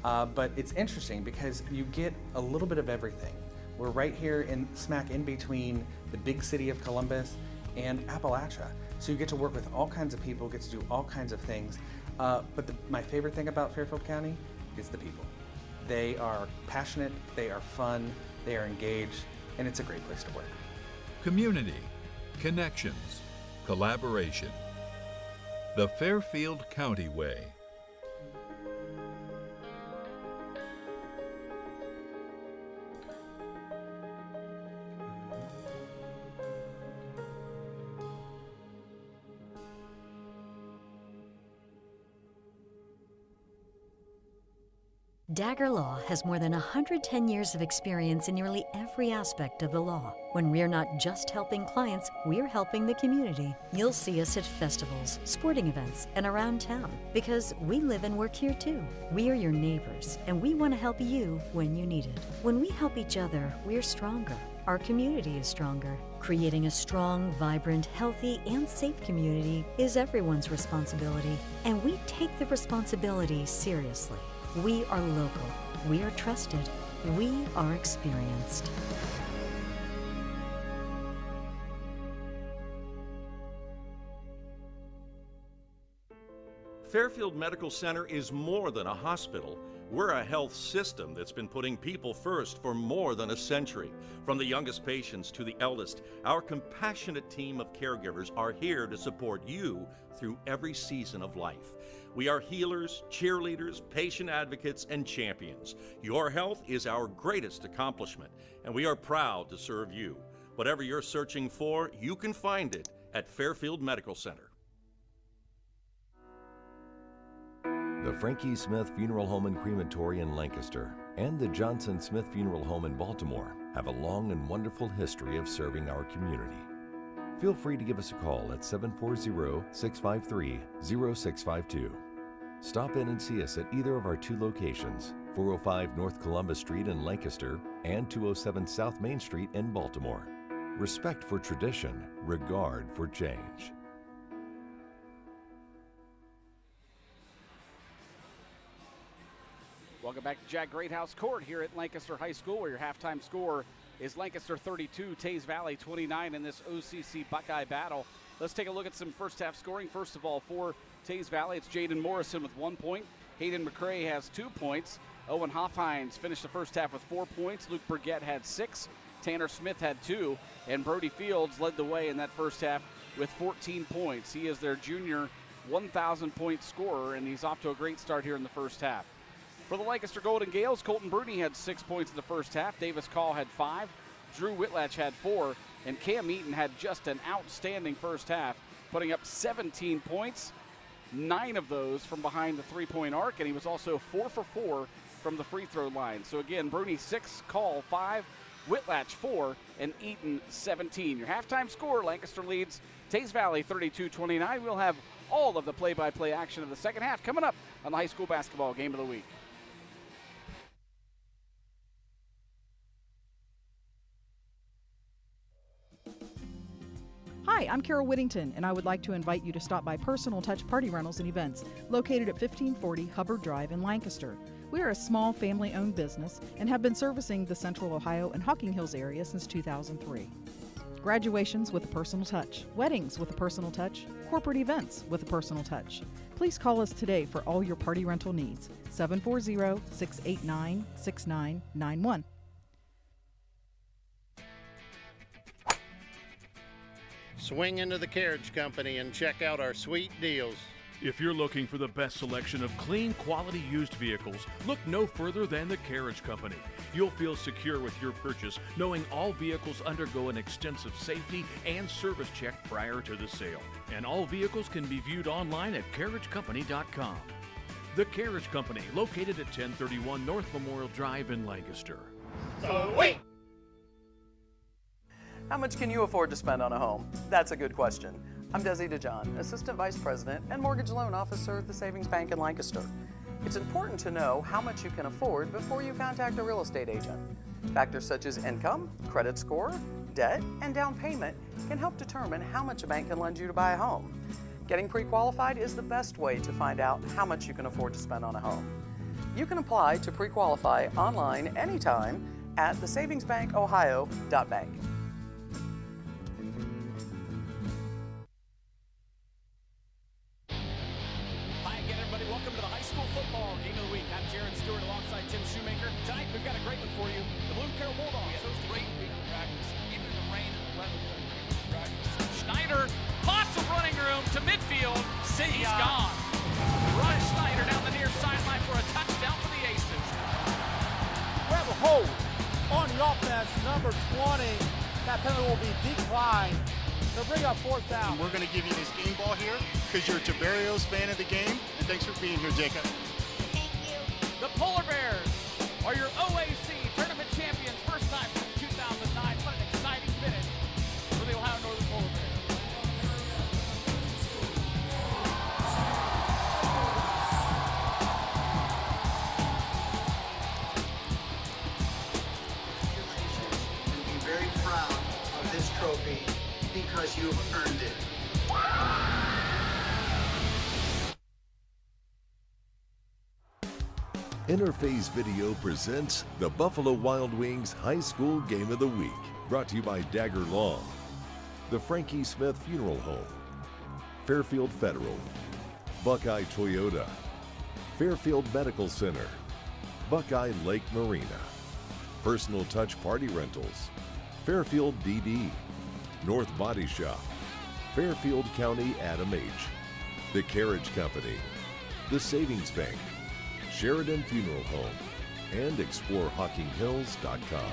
but it's interesting because you get a little bit of everything. We're right here smack in between the big city of Columbus and Appalachia. So you get to work with all kinds of people, get to do all kinds of things. But my favorite thing about Fairfield County is the people. They are passionate, they are fun, they are engaged, and it's a great place to work. Community, connections, collaboration. The Fairfield County Way. Dagger Law has more than 110 years of experience in nearly every aspect of the law. When we're not just helping clients, we're helping the community. You'll see us at festivals, sporting events, and around town because we live and work here too. We are your neighbors, and we want to help you when you need it. When we help each other, we're stronger. Our community is stronger. Creating a strong, vibrant, healthy, and safe community is everyone's responsibility, and we take the responsibility seriously. We are local, we are trusted, we are experienced. Fairfield Medical Center is more than a hospital. We're a health system that's been putting people first for more than a century. From the youngest patients to the eldest, our compassionate team of caregivers are here to support you through every season of life. We are healers, cheerleaders, patient advocates, and champions. Your health is our greatest accomplishment, and we are proud to serve you. Whatever you're searching for, you can find it at Fairfield Medical Center. The Frankie Smith Funeral Home and Crematory in Lancaster and the Johnson Smith Funeral Home in Baltimore have a long and wonderful history of serving our community. Feel free to give us a call at 740-653-0652. Stop in and see us at either of our two locations, 405 North Columbus Street in Lancaster and 207 South Main Street in Baltimore. Respect for tradition, regard for change. Welcome back to Jack Greathouse Court here at Lancaster High School, where your halftime score is Lancaster 32, Teays Valley 29 in this OCC Buckeye battle. Let's take a look at some first half scoring. First of all, for Teays Valley, it's Jaden Morrison with 1 point. Hayden McCrae has 2 points. Owen Hoffhines finished the first half with 4 points. Luke Burgett had 6. Tanner Smith had 2. And Brody Fields led the way in that first half with 14 points. He is their junior 1,000-point scorer, and he's off to a great start here in the first half. For the Lancaster Golden Gales, Colton Bruni had 6 points in the first half. Davis Call had 5. Drew Whitlatch had 4. And Cam Eaton had just an outstanding first half, putting up 17 points, 9 of those from behind the three-point arc, and he was also 4 for 4 from the free throw line. So again, Bruni 6, Call 5, Whitlatch 4, and Eaton 17. Your halftime score, Lancaster leads Teays Valley 32-29. We'll have all of the play-by-play action of the second half coming up on the high school basketball game of the week. Hi, I'm Carol Whittington, and I would like to invite you to stop by Personal Touch Party Rentals and Events, located at 1540 Hubbard Drive in Lancaster. We are a small family-owned business and have been servicing the Central Ohio and Hocking Hills area since 2003. Graduations with a personal touch, weddings with a personal touch, corporate events with a personal touch. Please call us today for all your party rental needs. 740-689-6991. Swing into the Carriage Company and check out our sweet deals. If you're looking for the best selection of clean, quality used vehicles, look no further than the Carriage Company. You'll feel secure with your purchase, knowing all vehicles undergo an extensive safety and service check prior to the sale. And all vehicles can be viewed online at carriagecompany.com. The Carriage Company, located at 1031 North Memorial Drive in Lancaster. So wait! How much can you afford to spend on a home? That's a good question. I'm Desi DeJohn, Assistant Vice President and Mortgage Loan Officer at the Savings Bank in Lancaster. It's important to know how much you can afford before you contact a real estate agent. Factors such as income, credit score, debt, and down payment can help determine how much a bank can lend you to buy a home. Getting pre-qualified is the best way to find out how much you can afford to spend on a home. You can apply to pre-qualify online anytime at thesavingsbankohio.bank. To midfield, he's gone. Ryan Schneider down the near sideline for a touchdown for the Aces. We have a hold on the offense, number 20. That penalty will be declined. They'll bring up fourth down. We're going to give you this game ball here because you're a Tiberios fan of the game. And thanks for being here, Jacob. Thank you. The Polar Bears are your OAC tournament champions. First time since 2009. What an exciting finish for the Ohio Northern Polar Bears. Trophy because you've earned it. Interface Video presents the Buffalo Wild Wings High School Game of the Week. Brought to you by Dagger Long, the Frankie Smith Funeral Home, Fairfield Federal, Buckeye Toyota, Fairfield Medical Center, Buckeye Lake Marina, Personal Touch Party Rentals, Fairfield DD, North Body Shop, Fairfield County Adam H., The Carriage Company, The Savings Bank, Sheridan Funeral Home, and ExploreHockingHills.com.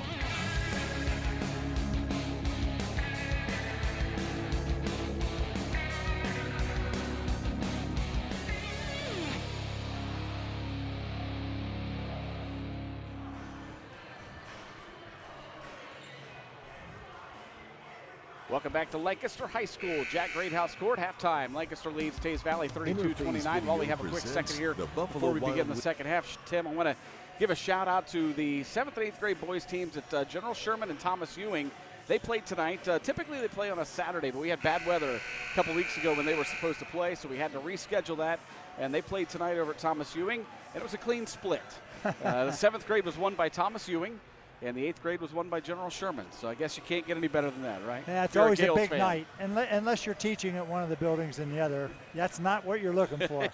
Welcome back to Lancaster High School, Jack Greathouse Court, halftime. Lancaster leads Teays Valley 32-29. While we have a quick second here before we begin the second half, Tim, I want to give a shout out to the 7th and 8th grade boys teams at General Sherman and Thomas Ewing. They played tonight. Typically they play on a Saturday, but we had bad weather a couple weeks ago when they were supposed to play, so we had to reschedule that. And they played tonight over at Thomas Ewing, and it was a clean split. The 7th grade was won by Thomas Ewing, and the 8th grade was won by General Sherman. So I guess you can't get any better than that, right? Yeah, it's always a big night, unless you're teaching at one of the buildings in the other. That's not what you're looking for.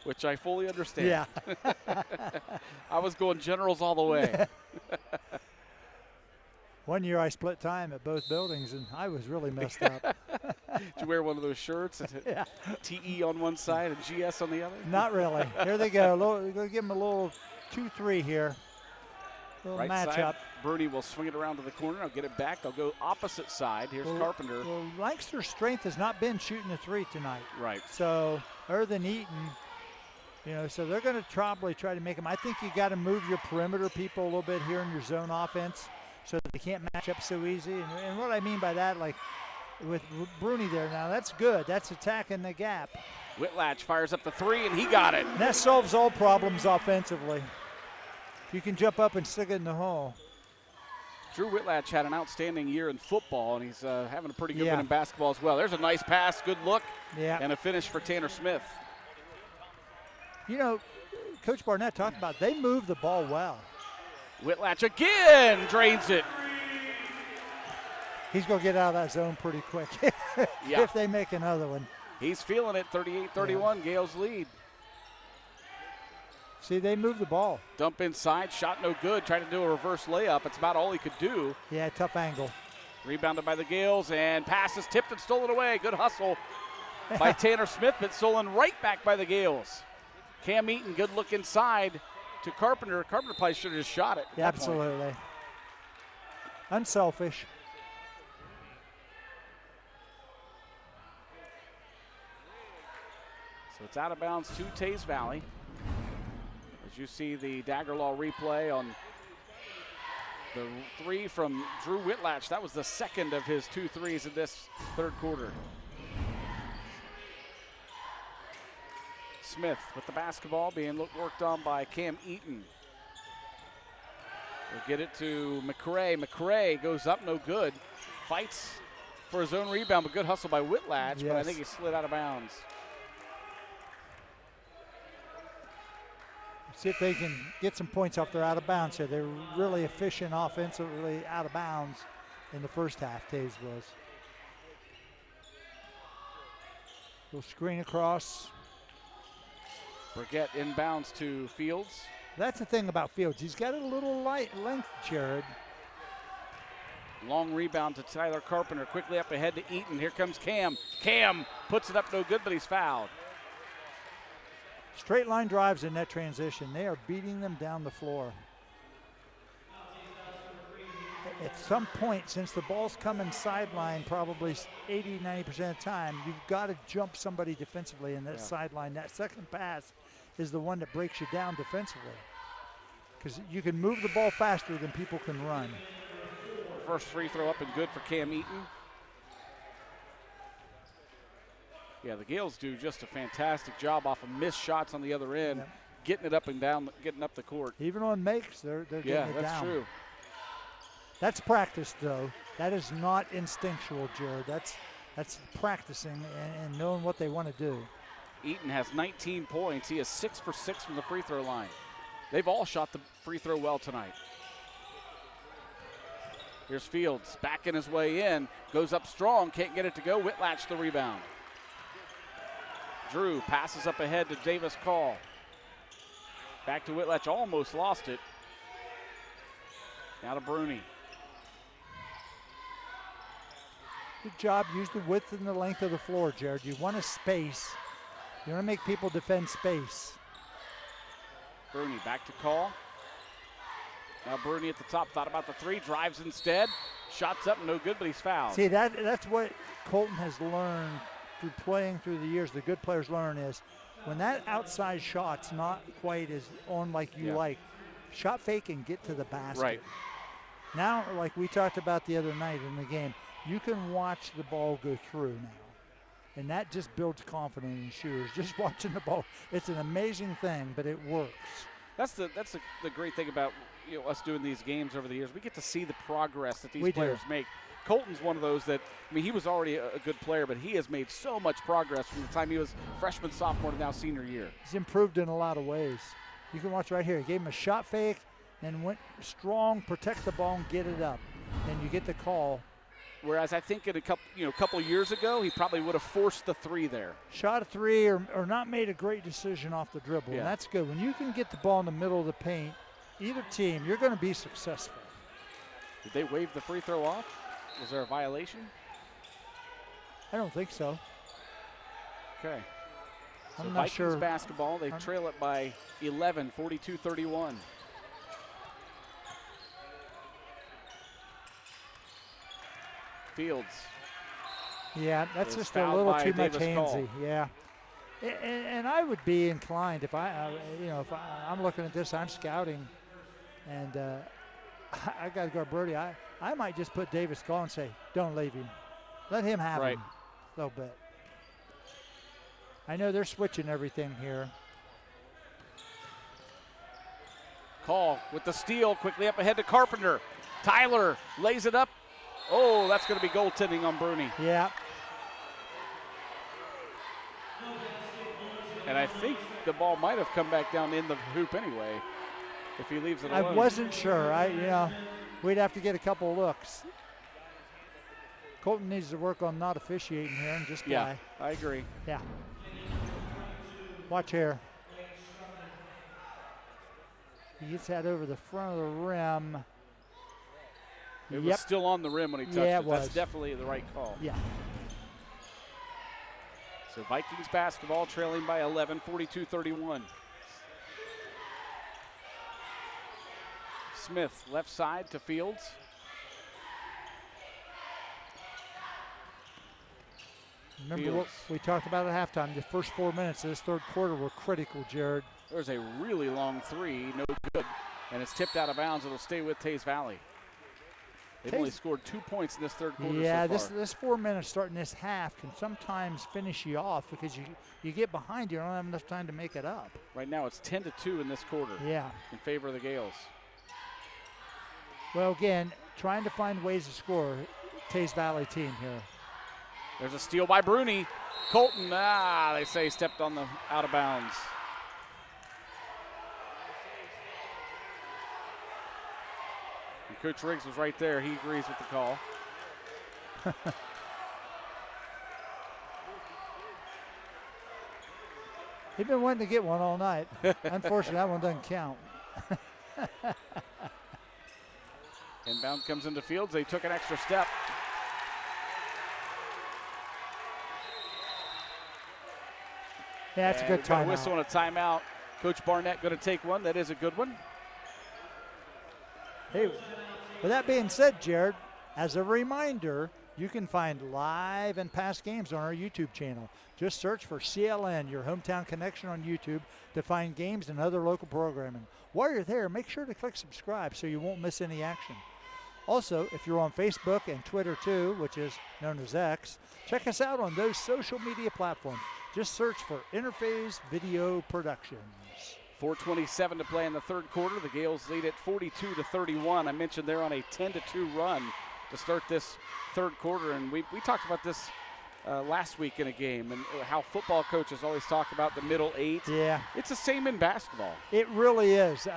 Which I fully understand. Yeah. I was going Generals all the way. One year I split time at both buildings, and I was really messed up. Did you wear one of those shirts? Yeah. TE on one side and GS on the other? Not really. Here they go. We're going to give them a little 2-3 here. Little right matchup. side, Bruni will swing it around to the corner. I'll get it back. I'll go opposite side. Here's Carpenter. Well, Lancaster's strength has not been shooting the three tonight. Right. So, other than Eaton, so they're going to probably try to make them. I think you got to move your perimeter people a little bit here in your zone offense so that they can't match up so easy. And what I mean by that, like with Bruni there now, that's good. That's attacking the gap. Whitlatch fires up the three, and he got it. And that solves all problems offensively. You can jump up and stick it in the hole. Drew Whitlatch had an outstanding year in football, and he's having a pretty good one in basketball as well. There's a nice pass, good look, and a finish for Tanner Smith. You know, Coach Barnett talked about they move the ball well. Whitlatch again drains it. He's going to get out of that zone pretty quick if they make another one. He's feeling it, 38-31, Gales lead. See, they move the ball. Dump inside, shot no good, tried to do a reverse layup. It's about all he could do. Yeah, tough angle. Rebounded by the Gales, and pass is tipped and stolen away. Good hustle by Tanner Smith, but stolen right back by the Gales. Cam Eaton, good look inside to Carpenter. Carpenter probably should have just shot it. Yeah, absolutely. Unselfish. So it's out of bounds to Teays Valley. As you see the Dagger Law replay on the three from Drew Whitlatch. That was the second of his 2 threes in this third quarter. Smith with the basketball being worked on by Cam Eaton. We'll get it to McRae. McRae goes up, no good. Fights for his own rebound, but good hustle by Whitlatch, but I think he slid out of bounds. See if they can get some points off their out of bounds here. They're really efficient offensively out of bounds in the first half, Teays was. Little screen across. Burgett inbounds to Fields. That's the thing about Fields. He's got a little length, Jared. Long rebound to Tyler Carpenter. Quickly up ahead to Eaton. Here comes Cam. Cam puts it up no good, but he's fouled. Straight line drives in that transition. They are beating them down the floor. At some point, since the ball's coming sideline probably 80, 90% of the time, you've got to jump somebody defensively in that sideline. That second pass is the one that breaks you down defensively, because you can move the ball faster than people can run. First free throw up and good for Cam Eaton. Yeah, the Gales do just a fantastic job off of missed shots on the other end, getting it up and down, getting up the court. Even on makes, they're getting it down. Yeah, that's true. That's practice, though. That is not instinctual, Jared. That's practicing and knowing what they want to do. Eaton has 19 points. He is 6 for 6 from the free throw line. They've all shot the free throw well tonight. Here's Fields backing his way in, goes up strong, can't get it to go. Whitlatch the rebound. Drew passes up ahead to Davis Call. Back to Whitlatch, almost lost it. Now to Bruni. Good job. Use the width and the length of the floor, Jared. You want to space. You want to make people defend space. Bruni back to Call. Now Bruni at the top, thought about the three, drives instead. Shots up, no good, but he's fouled. See, that's what Colton has learned through playing through the years. The good players learn is when that outside shot's not quite as on like you like, shot fake and get to the basket. Right. Now, like we talked about the other night in the game, you can watch the ball go through now. And that just builds confidence in shooters. Just watching the ball, it's an amazing thing, but it works. That's the great thing about us doing these games over the years. We get to see the progress that these players make. Colton's one of those that, I mean, he was already a good player, but he has made so much progress from the time he was freshman, sophomore to now senior year. He's improved in a lot of ways. You can watch right here. He gave him a shot fake and went strong, protect the ball and get it up. And you get the call. Whereas I think in a couple years ago, he probably would have forced the three there. Shot a three or not made a great decision off the dribble. Yeah. And that's good. When you can get the ball in the middle of the paint, either team, you're going to be successful. Did they wave the free throw off? Was there a violation? I don't think so. Okay. So I'm not Vikings sure. Basketball, they trail it by 11, 42-31. Fields. Yeah, that's just a little too much handsy. Yeah. And I would be inclined if I'm looking at this, I'm scouting, and I got to guard Brody. I might just put Davis Call and say, don't leave him. Let him have him a little bit. I know they're switching everything here. Call with the steal, quickly up ahead to Carpenter. Tyler lays it up. Oh, that's going to be goaltending on Bruni. Yeah. And I think the ball might have come back down in the hoop anyway, if he leaves it alone. I wasn't sure. We'd have to get a couple of looks. Colton needs to work on not officiating here and just play. Yeah, I agree. Yeah. Watch here. He gets that over the front of the rim. It was still on the rim when he touched it. Was. That's definitely the right call. Yeah. So Vikings basketball trailing by 11, 42-31. Smith, left side to Fields. Remember what we talked about at halftime. The first 4 minutes of this third quarter were critical, Jared. There's a really long three, no good. And it's tipped out of bounds. It'll stay with Teays Valley. They've only scored 2 points in this third quarter Yeah, so far. this 4 minutes starting this half can sometimes finish you off because you get behind, you don't have enough time to make it up. Right now it's 10-2 in this quarter. Yeah. In favor of the Gales. Well, again, trying to find ways to score. Teays Valley team here. There's a steal by Bruni. Colton, they say stepped on the out of bounds. And Coach Riggs was right there. He agrees with the call. He's been wanting to get one all night. Unfortunately, that one doesn't count. Inbound comes into Fields. They took an extra step. Yeah, that's a good timeout. Whistle and a timeout. Coach Barnett going to take one. That is a good one. Hey, with that being said, Jared, as a reminder, you can find live and past games on our YouTube channel. Just search for CLN, your hometown connection on YouTube, to find games and other local programming. While you're there, make sure to click subscribe so you won't miss any action. Also, if you're on Facebook and Twitter too, which is known as X, check us out on those social media platforms. Just search for Interphase Video Productions. 4:27 to play in the third quarter. The Gales lead at 42-31. I mentioned they're on a 10-2 run to start this third quarter, and we talked about this last week in a game and how football coaches always talk about the middle eight. Yeah. It's the same in basketball. It really is.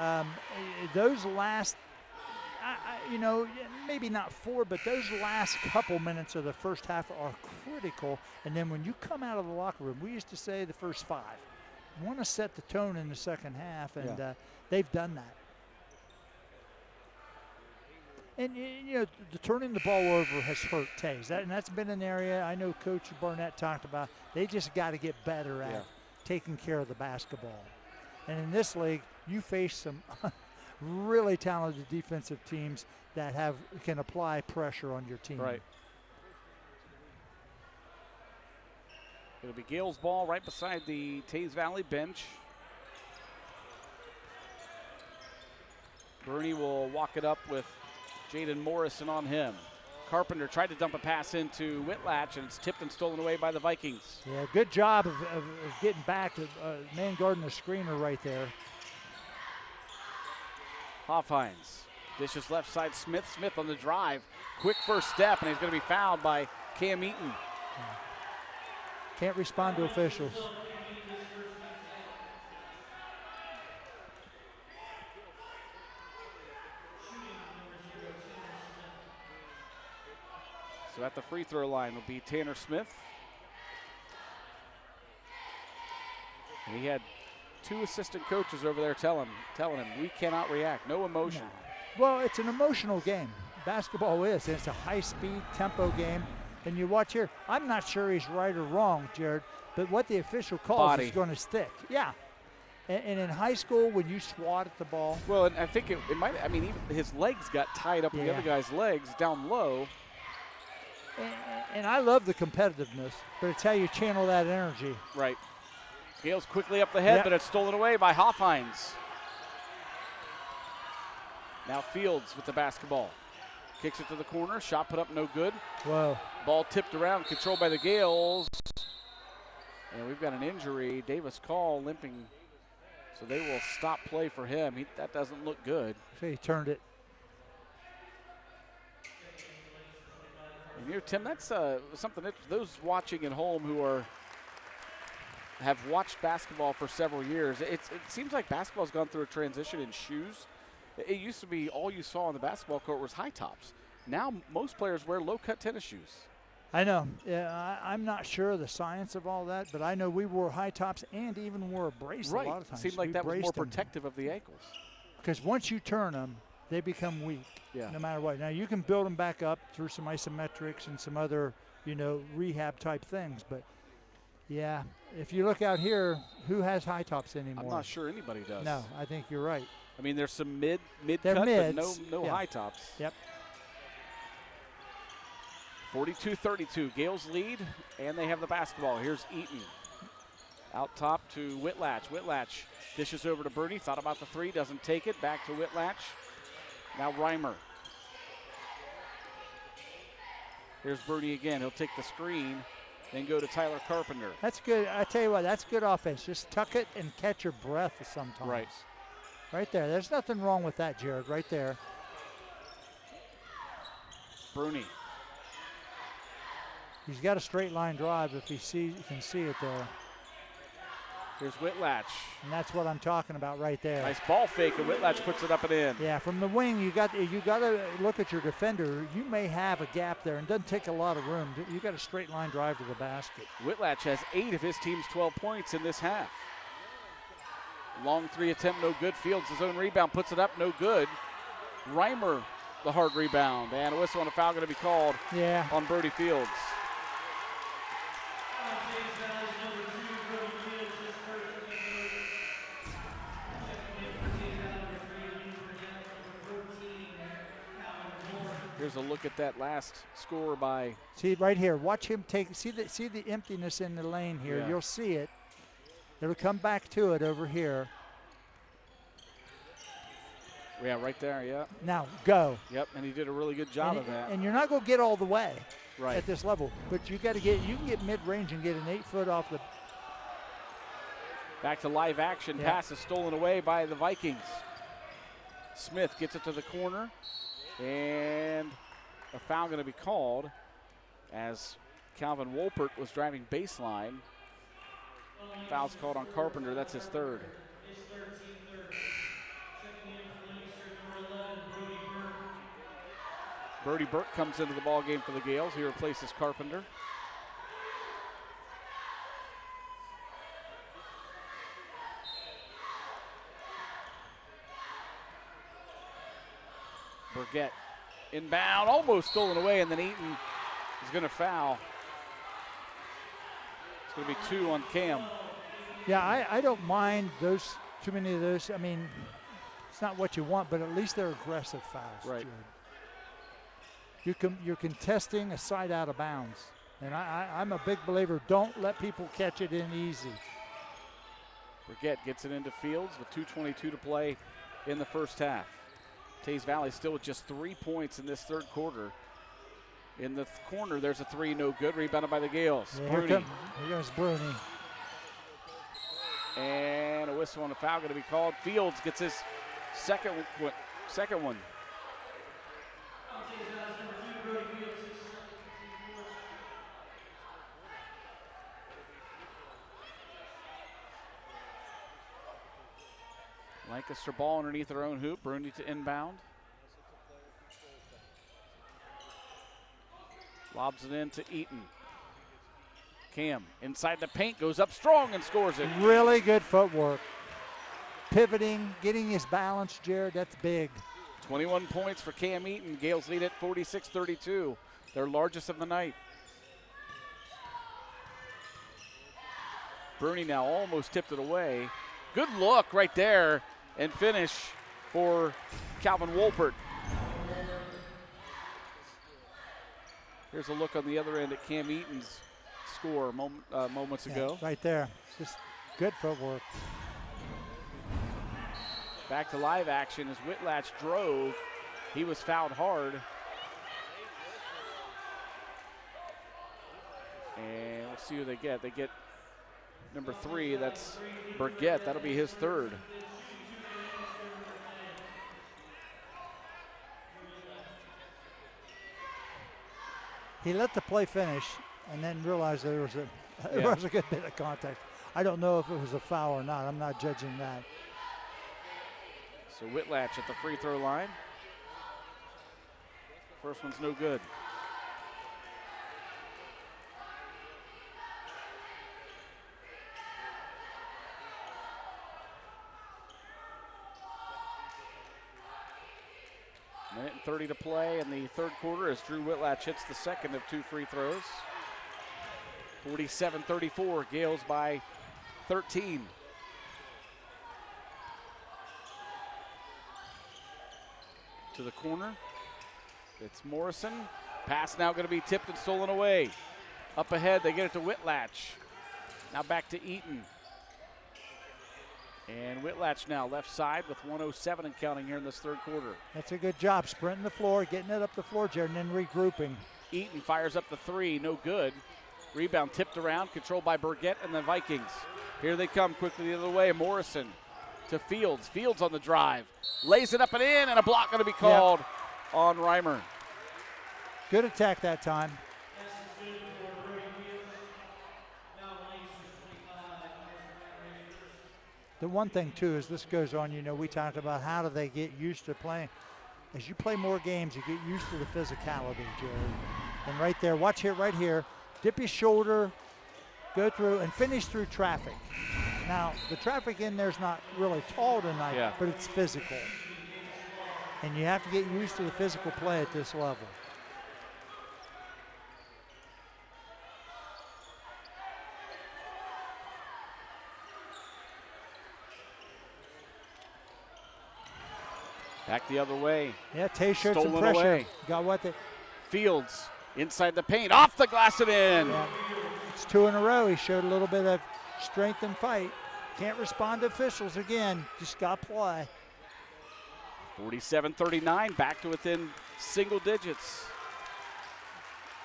Those last, maybe not four, but those last couple minutes of the first half are critical. And then when you come out of the locker room, we used to say the first five. You want to set the tone in the second half, and they've done that. And, the turning the ball over has hurt Teays. And that's been an area I know Coach Barnett talked about. They just got to get better at taking care of the basketball. And in this league, you face some really talented defensive teams that can apply pressure on your team. Right. It'll be Gales ball right beside the Teays Valley bench. Bernie will walk it up with Jaden Morrison on him. Carpenter tried to dump a pass into Whitlatch, and it's tipped and stolen away by the Vikings. Yeah, good job of getting back to man guarding the screener right there. Hoffhines dishes left side. Smith on the drive. Quick first step, and he's going to be fouled by Cam Eaton. Can't respond to officials. So at the free throw line will be Tanner Smith. And he had two assistant coaches over there telling him, we cannot react, no emotion. No. Well, it's an emotional game. Basketball is. It's a high-speed tempo game. And you watch here, I'm not sure he's right or wrong, Jared, but what the official calls is going to stick. Yeah. And in high school, when you swat at the ball. Well, and I think it might, even his legs got tied up with the other guy's legs down low. And I love the competitiveness, but it's how you channel that energy. Right. Gales quickly up the head, but it's stolen away by Hoffhines. Now Fields with the basketball. Kicks it to the corner. Shot put up no good. Whoa. Ball tipped around, controlled by the Gales. And we've got an injury. Davis Call limping. So they will stop play for him. That doesn't look good. So he turned it. And Tim, that's something that those watching at home who are have watched basketball for several years, it seems like basketball's gone through a transition in shoes. It used to be all you saw on the basketball court was high tops. Now most players wear low-cut tennis shoes. I know. Yeah, I'm not sure of the science of all that, but I know we wore high tops and even wore a brace a lot of times. Seemed like that was more protective of the ankles. Because once you turn them, they become weak, no matter what. Now, you can build them back up through some isometrics and some other, rehab type things. But, yeah, if you look out here, who has high tops anymore? I'm not sure anybody does. No, I think you're right. I mean, there's some mid They're cut, mids. but no high tops. Yep. 42-32, Gales lead, and they have the basketball. Here's Eaton. Out top to Whitlatch. Whitlatch dishes over to Bernie. Thought about the three, doesn't take it. Back to Whitlatch. Now Reimer. Here's Bernie again. He'll take the screen, then go to Tyler Carpenter. That's good. I tell you what, that's good offense. Just tuck it and catch your breath sometimes. Right. Right there. There's nothing wrong with that, Jared, right there. Bruni. He's got a straight line drive if he can see it there. Here's Whitlatch. And that's what I'm talking about right there. Nice ball fake, and Whitlatch puts it up and in. Yeah, from the wing, you got to look at your defender. You may have a gap there, and it doesn't take a lot of room. You got a straight line drive to the basket. Whitlatch has 8 of his team's 12 points in this half. Long three attempt, no good. Fields his own rebound, puts it up, no good. Reimer, the hard rebound, and a whistle and a foul going to be called on Brody Fields. Here's a look at that last score by. See right here. Watch him take. See the emptiness in the lane here. Yeah. You'll see it. It'll come back to it over here. Yeah, right there. Yeah. Now go. Yep, and he did a really good job of that. And you're not going to get all the way at this level, but you got to get. You can get mid-range and get an 8-foot off the. Back to live action. Yeah. Pass is stolen away by the Vikings. Smith gets it to the corner. And a foul going to be called as Calvin Wolpert was driving baseline. Foul's called on Carpenter. That's his third. Brody Burke comes into the ball game for the Gales. He replaces Carpenter. Burgett inbound, almost stolen away, and then Eaton is going to foul. It's going to be 2 on Cam. Yeah, I don't mind those, too many of those. I mean, it's not what you want, but at least they're aggressive fouls. Right. Jared. You're contesting a side out of bounds. And I'm a big believer, don't let people catch it in easy. Burgett gets it into Fields with 2:22 to play in the first half. Teays Valley still with just 3 points in this third quarter. In the corner, there's a three, no good. Rebounded by the Gales. Yeah, here goes Bruni. And a whistle on a foul going to be called. Fields gets his second one. Lancaster ball underneath their own hoop. Bruni to inbound. Lobs it in to Eaton. Cam inside the paint, goes up strong and scores it. Really good footwork. Pivoting, getting his balance, Jared, that's big. 21 points for Cam Eaton. Gales lead at 46-32, their largest of the night. Bruni now almost tipped it away. Good look right there and finish for Calvin Wolpert. Here's a look on the other end at Cam Eaton's score moments ago. Right there, just good footwork. Back to live action as Whitlatch drove. He was fouled hard. And we'll see who they get. They get number 3, that's Burgett. That'll be his third. He let the play finish and then realized there was a good bit of contact. I don't know if it was a foul or not. I'm not judging that. So Whitlatch at the free throw line. First one's no good. Minute and 30 to play in the third quarter as Drew Whitlatch hits the second of 2 free throws. 47-34, Gales by 13. To the corner, it's Morrison. Pass now going to be tipped and stolen away. Up ahead, they get it to Whitlatch. Now back to Eaton. And Whitlatch now left side with 1:07 and counting here in this third quarter. That's a good job, sprinting the floor, getting it up the floor, Jared, and then regrouping. Eaton fires up the 3, no good. Rebound tipped around, controlled by Burgett and the Vikings. Here they come quickly the other way. Morrison to Fields. Fields on the drive. Lays it up and in, and a block going to be called on Reimer. Good attack that time. The one thing, too, as this goes on, you know, we talked about how do they get used to playing. As you play more games, you get used to the physicality, Jerry. And right there, watch here, right here. Dip your shoulder, go through, and finish through traffic. Now, the traffic in there's not really tall tonight, but it's physical. And you have to get used to the physical play at this level. Back the other way. Yeah, Teays showed some Stolen pressure. away. Got what they. Fields inside the paint, off the glass and in. Yeah. It's 2 in a row. He showed a little bit of strength and fight. Can't respond to officials again. Just got play. 47-39, back to within single digits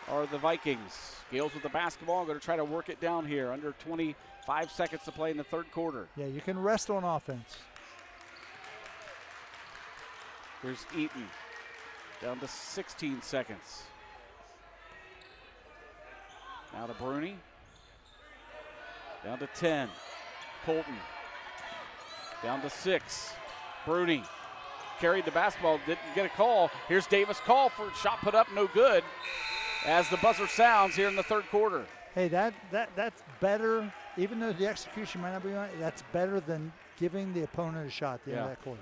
are the Vikings. Gales with the basketball, going to try to work it down here. Under 25 seconds to play in the third quarter. Yeah, you can rest on offense. Here's Eaton, down to 16 seconds. Now to Bruni, down to 10. Colton, down to 6. Bruni carried the basketball, didn't get a call. Here's Davis' call for a shot put up, no good, as the buzzer sounds here in the third quarter. Hey, that's better, even though the execution might not be right, that's better than giving the opponent a shot at the end of that quarter.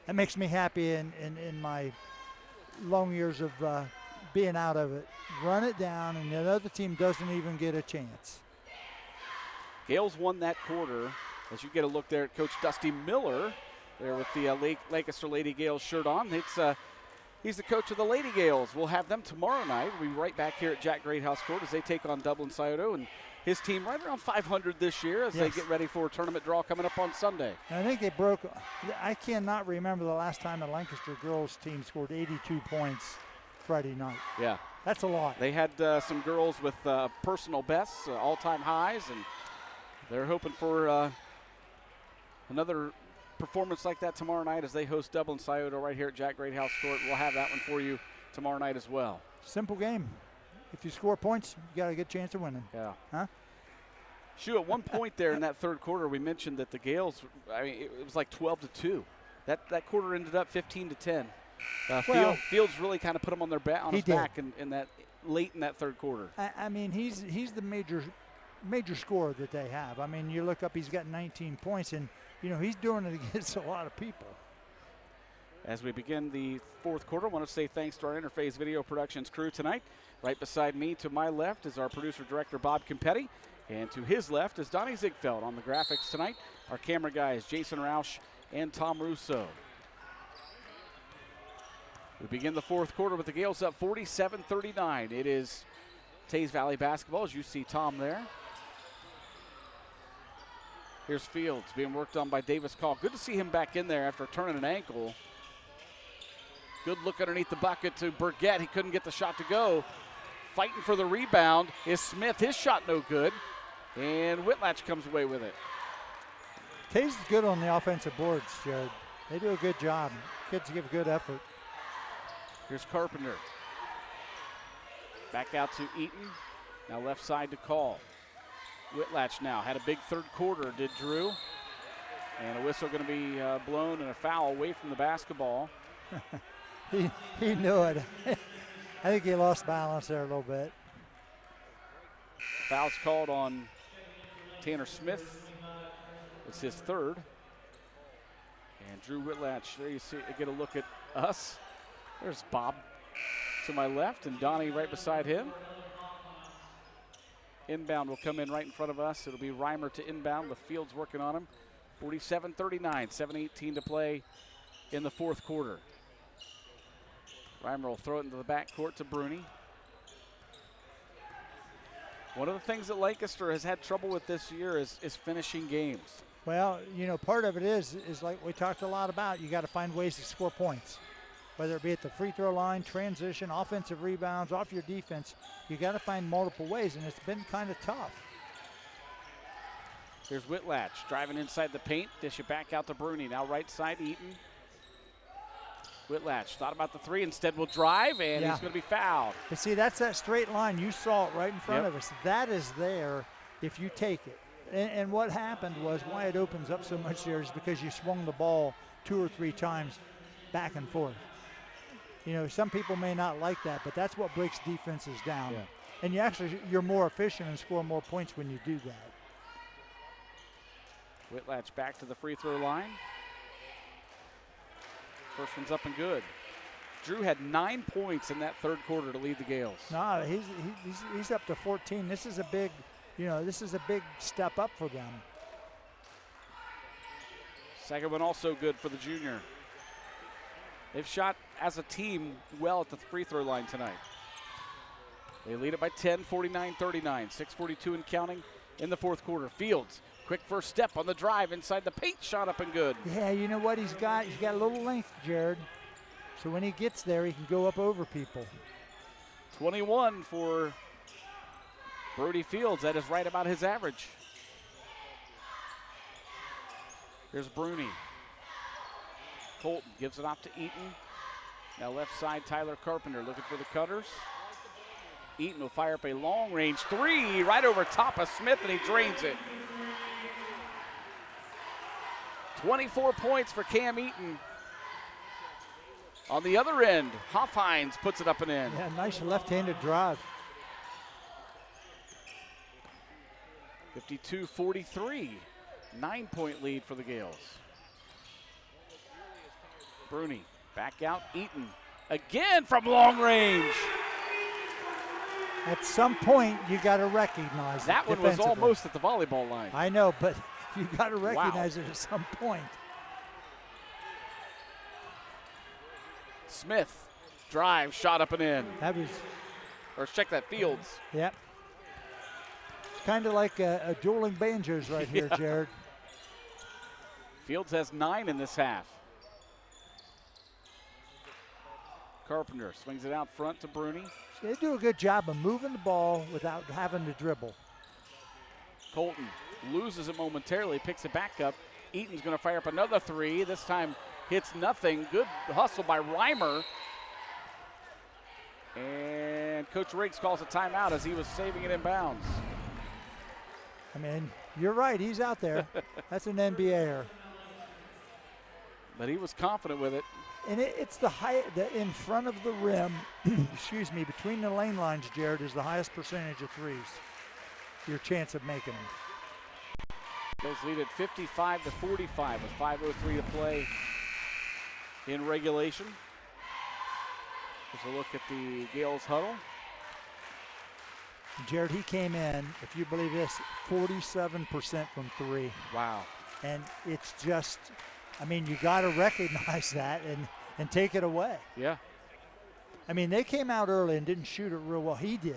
That makes me happy in my long years of being out of it. Run it down, and the other team doesn't even get a chance. Gales won that quarter. As you get a look there at Coach Dusty Miller, there with the Lancaster Lady Gales shirt on. He's the coach of the Lady Gales. We'll have them tomorrow night. We'll be right back here at Jack Greathouse Court as they take on Dublin Scioto, and his team right around 500 this year as they get ready for a tournament draw coming up on Sunday. And I think they broke. I cannot remember the last time a Lancaster girls team scored 82 points Friday night. Yeah. That's a lot. They had some girls with personal bests, all-time highs, and they're hoping for another performance like that tomorrow night as they host Dublin Scioto right here at Jack Greathouse Court. We'll have that one for you tomorrow night as well. Simple game. If you score points, you got a good chance of winning. Yeah. Huh? Shu, at one point there in that third quarter, we mentioned that the Gales, it was like 12-2. That quarter ended up 15-10. Fields really kind of put them on his back in that late in that third quarter. I mean, he's the major scorer that they have. I mean, you look up, he's got 19 points, and you know he's doing it against a lot of people. As we begin the fourth quarter, I want to say thanks to our Interface Video Productions crew tonight. Right beside me to my left is our producer-director, Bob Campetti. And to his left is Donnie Ziegfeld on the graphics tonight. Our camera guys, Jason Roush and Tom Russo. We begin the fourth quarter with the Gales up 47-39. It is Teays Valley Basketball, as you see Tom there. Here's Fields being worked on by Davis Call. Good to see him back in there after turning an ankle. Good look underneath the bucket to Burgett. He couldn't get the shot to go. Fighting for the rebound is Smith. His shot no good. And Whitlatch comes away with it. Teays is good on the offensive boards, Jared. They do a good job. Kids give a good effort. Here's Carpenter. Back out to Eaton. Now left side to Call. Whitlatch now had a big third quarter, did Drew. And a whistle going to be blown and a foul away from the basketball. he knew it. I think he lost balance there a little bit. Foul's called on Tanner Smith. It's his third. And Drew Whitlatch, there you see, get a look at us. There's Bob to my left and Donnie right beside him. Inbound will come in right in front of us. It'll be Reimer to inbound with Fields working on him. 47-39, 7:18 to play in the fourth quarter. Reimer will throw it into the backcourt to Bruni. One of the things that Lancaster has had trouble with this year is finishing games. Well, you know, part of it is like we talked a lot about, you got to find ways to score points. Whether it be at the free throw line, transition, offensive rebounds, off your defense, you got to find multiple ways, and it's been kind of tough. Here's Whitlatch driving inside the paint, dish it back out to Bruni. Now right side, Eaton. Whitlatch thought about the three, instead will drive, and he's going to be fouled. But see, that's that straight line. You saw it right in front of us. That is there if you take it. And what happened was why it opens up so much there is because you swung the ball 2 or 3 times back and forth. You know, some people may not like that, but that's what breaks defenses down. Yeah. And you're more efficient and score more points when you do that. Whitlatch back to the free throw line. First one's up and good. Drew had 9 points in that third quarter to lead the Gales. No, he's up to 14. This is a big, this is a big step up for them. Second one also good for the junior. They've shot as a team well at the free throw line tonight. They lead it by 10, 49-39, 6:42 and counting in the fourth quarter. Fields, quick first step on the drive inside the paint, shot up and good. Yeah, you know what he's got? He's got a little length, Jared. So when he gets there, he can go up over people. 21 for Brody Fields. That is right about his average. Here's Bruni. Colton gives it off to Eaton. Now left side, Tyler Carpenter looking for the cutters. Eaton will fire up a long-range three right over top of Smith, and he drains it. 24 points for Cam Eaton. On the other end, Hoffhines puts it up and in. Yeah, nice left-handed drive. 52-43, 9-point lead for the Gales. Bruni back out, Eaton again from long range. At some point, you got to recognize that one was almost at the volleyball line. I know, but you got to recognize it at some point. Smith, drive, shot up and in. That was, or check that, Fields. Yep. It's kind of like a dueling banjos right here, Jared. Fields has 9 in this half. Carpenter swings it out front to Bruni. They do a good job of moving the ball without having to dribble. Colton loses it momentarily, picks it back up. Eaton's going to fire up another three. This time hits nothing. Good hustle by Reimer. And Coach Riggs calls a timeout as he was saving it in bounds. I mean, you're right. He's out there. That's an NBAer. But he was confident with it. And it's the in front of the rim, excuse me, between the lane lines, Jared, is the highest percentage of threes. Your chance of making them. Those lead at 55-45 with 5:03 to play in regulation. Here's a look at the Gales huddle. Jared, he came in, if you believe this, 47% from three. Wow. And it's just, I mean, you got to recognize that and take it away. Yeah. I mean, they came out early and didn't shoot it real well. He did.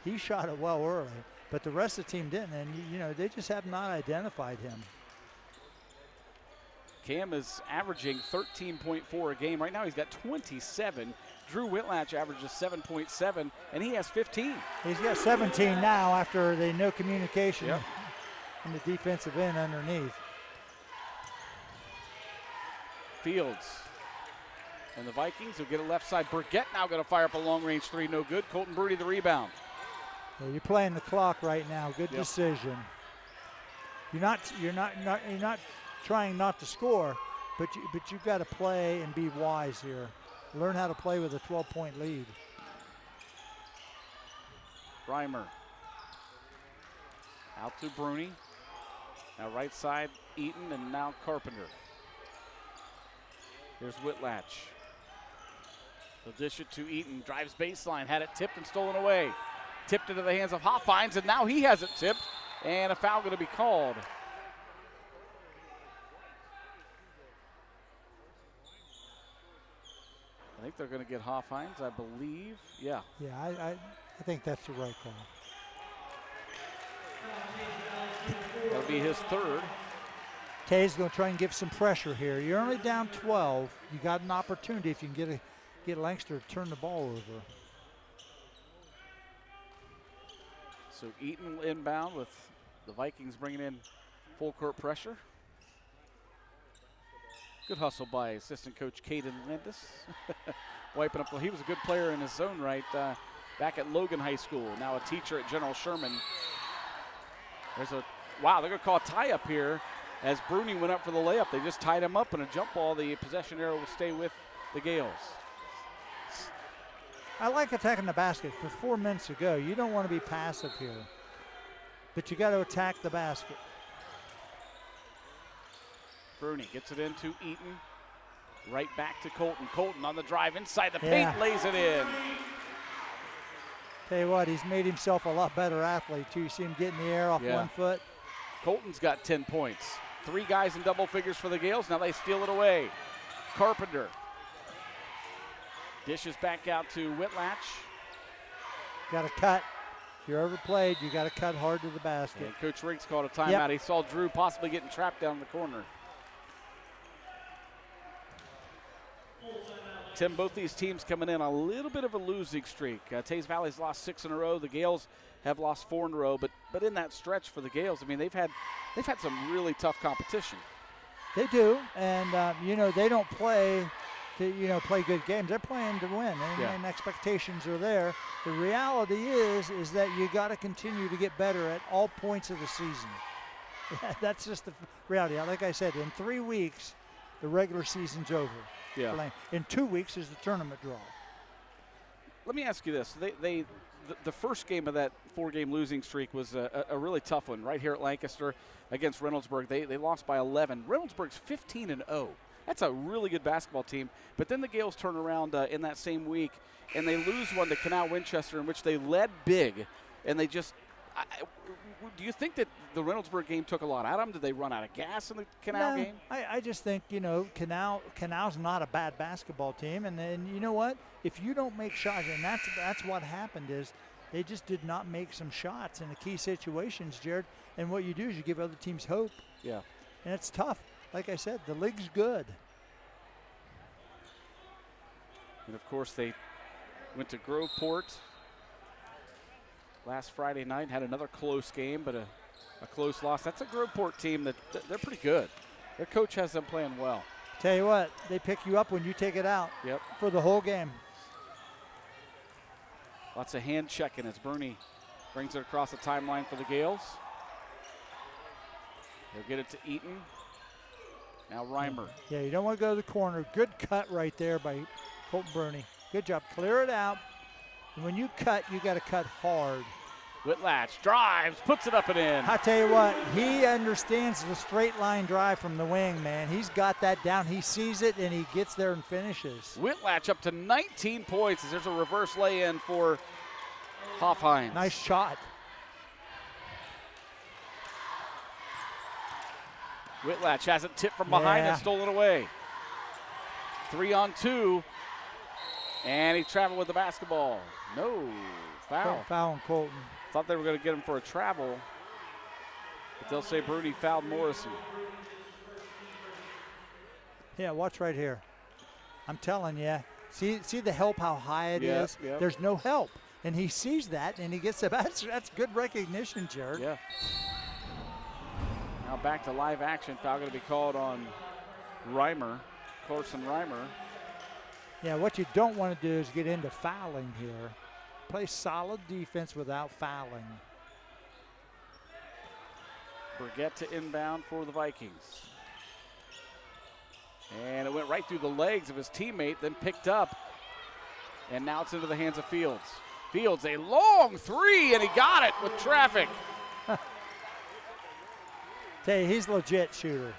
He shot it well early, but the rest of the team didn't. And, they just have not identified him. Cam is averaging 13.4 a game. Right now he's got 27. Drew Whitlatch averages 7.7, and he has 15. He's got 17 now after the no communication in the defensive end underneath. Fields and the Vikings will get a left side. Burgett now going to fire up a long-range three, no good. Colton Brody the rebound. Yeah, you're playing the clock right now. Good decision. You're not trying not to score, but you've got to play and be wise here. Learn how to play with a 12-point lead. Reimer. Out to Bruni. Now right side, Eaton, and now Carpenter. Here's Whitlatch. They'll dish it to Eaton. Drives baseline. Had it tipped and stolen away. Tipped into the hands of Hoffines, and now he has it tipped. And a foul going to be called. I think they're going to get Hoffines, I believe. Yeah. Yeah, I think that's the right call. That'll be his third. Teays going to try and give some pressure here. You're only down 12. You got an opportunity if you can get Lancaster to turn the ball over. So Eaton inbound with the Vikings bringing in full court pressure. Good hustle by assistant coach Caden Landis. Wiping up. He was a good player in his own right back at Logan High School. Now a teacher at General Sherman. Wow, they're going to call a tie up here as Bruni went up for the layup. They just tied him up in a jump ball. The possession arrow will stay with the Gales. I like attacking the basket. For 4 minutes to go, you don't want to be passive here, but you got to attack the basket. Bruni gets it into Eaton. Right back to Colton. Colton on the drive inside the paint, lays it in. Tell you what, he's made himself a lot better athlete too. You see him get in the air off 1 foot. Colton's got 10 points. 3 guys in double figures for the Gales. Now they steal it away. Carpenter. Dishes back out to Whitlatch. Got to cut. If you're overplayed, you got to cut hard to the basket. And Coach Riggs called a timeout. He saw Drew possibly getting trapped down in the corner. Tim, both these teams coming in a little bit of a losing streak. Teays Valley's lost 6 in a row. The Gales have lost 4 in a row. But in that stretch for the Gales, I mean, they've had some really tough competition. They do, and they don't play to play good games. They're playing to win, and expectations are there. The reality is that you got to continue to get better at all points of the season. That's just the reality. Like I said, in 3 weeks, the regular season's over. Yeah. In 2 weeks is the tournament draw. Let me ask you this: the first game of that 4-game losing streak was a really tough one, right here at Lancaster against Reynoldsburg. They lost by 11. Reynoldsburg's 15-0. That's a really good basketball team. But then the Gales turn around in that same week, and they lose one to Canal Winchester, in which they led big, and they just. Do you think that the Reynoldsburg game took a lot out of them? Did they run out of gas in the Canal game? I just think, Canal's not a bad basketball team. And then, you know what? If you don't make shots, and that's what happened is they just did not make some shots in the key situations, Jared. And what you do is you give other teams hope. Yeah. And it's tough. Like I said, the league's good. And, of course, they went to Groveport last Friday night, had another close game, but a close loss. That's a Groveport team that they're pretty good. Their coach has them playing well. Tell you what, they pick you up when you take it out. Yep. For the whole game. Lots of hand checking as Bruni brings it across the timeline for the Gales. They'll get it to Eaton. Now Reimer. Yeah, you don't want to go to the corner. Good cut right there by Colton Bruni. Good job. Clear it out. And when you cut, you got to cut hard. Whitlatch drives, puts it up and in. I tell you what, he understands the straight line drive from the wing, man. He's got that down. He sees it, and he gets there and finishes. Whitlatch up to 19 points as there's a reverse lay-in for Hoffines. Nice shot. Whitlatch has it tipped from behind and stolen away. 3-on-2. And he traveled with the basketball. No, foul. Foul on Colton. Thought they were going to get him for a travel. But they'll say Bruni fouled Morrison. Yeah, watch right here. I'm telling you. See the help, how high it is? Yep. There's no help. And he sees that, and he gets the that's good recognition, Jared. Yeah. Now back to live action. Foul going to be called on Reimer, Carson Reimer. Yeah, what you don't want to do is get into fouling here. play solid defense without fouling. Burgett to inbound for the Vikings. And it went right through the legs of his teammate, then picked up. And now it's into the hands of Fields. Fields, a long three, and he got it with traffic. Tell you, he's a legit shooter.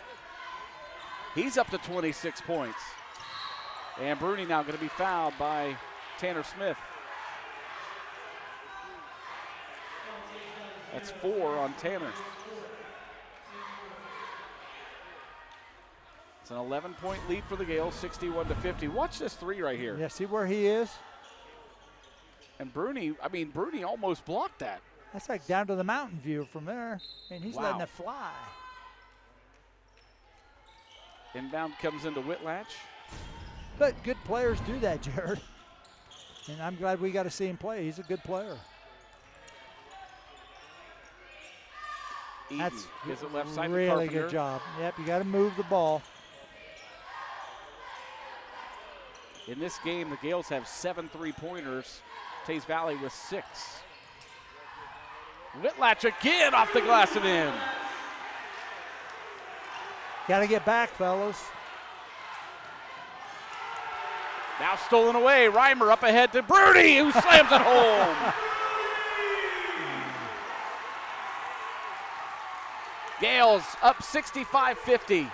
He's up to 26 points. And Bruni now going to be fouled by Tanner Smith. That's 4 on Tanner. It's an 11-point lead for the Gales, 61-50. Watch this three right here. Yeah, see where he is? And Bruni almost blocked that. That's like down to the mountain view from there. And he's letting it fly. Inbound comes into Whitlatch. But good players do that, Jared. And I'm glad we got to see him play. He's a good player. Eaton That's gives it left side to really Carpenter. good job. Yep, you got to move the ball. In this game, the Gales have 7 3-pointers. Teays Valley with 6. Whitlatch again off the glass and in. Got to get back, fellas. Now stolen away. Reimer up ahead to Bruni, who slams it home. Gales up 65-50.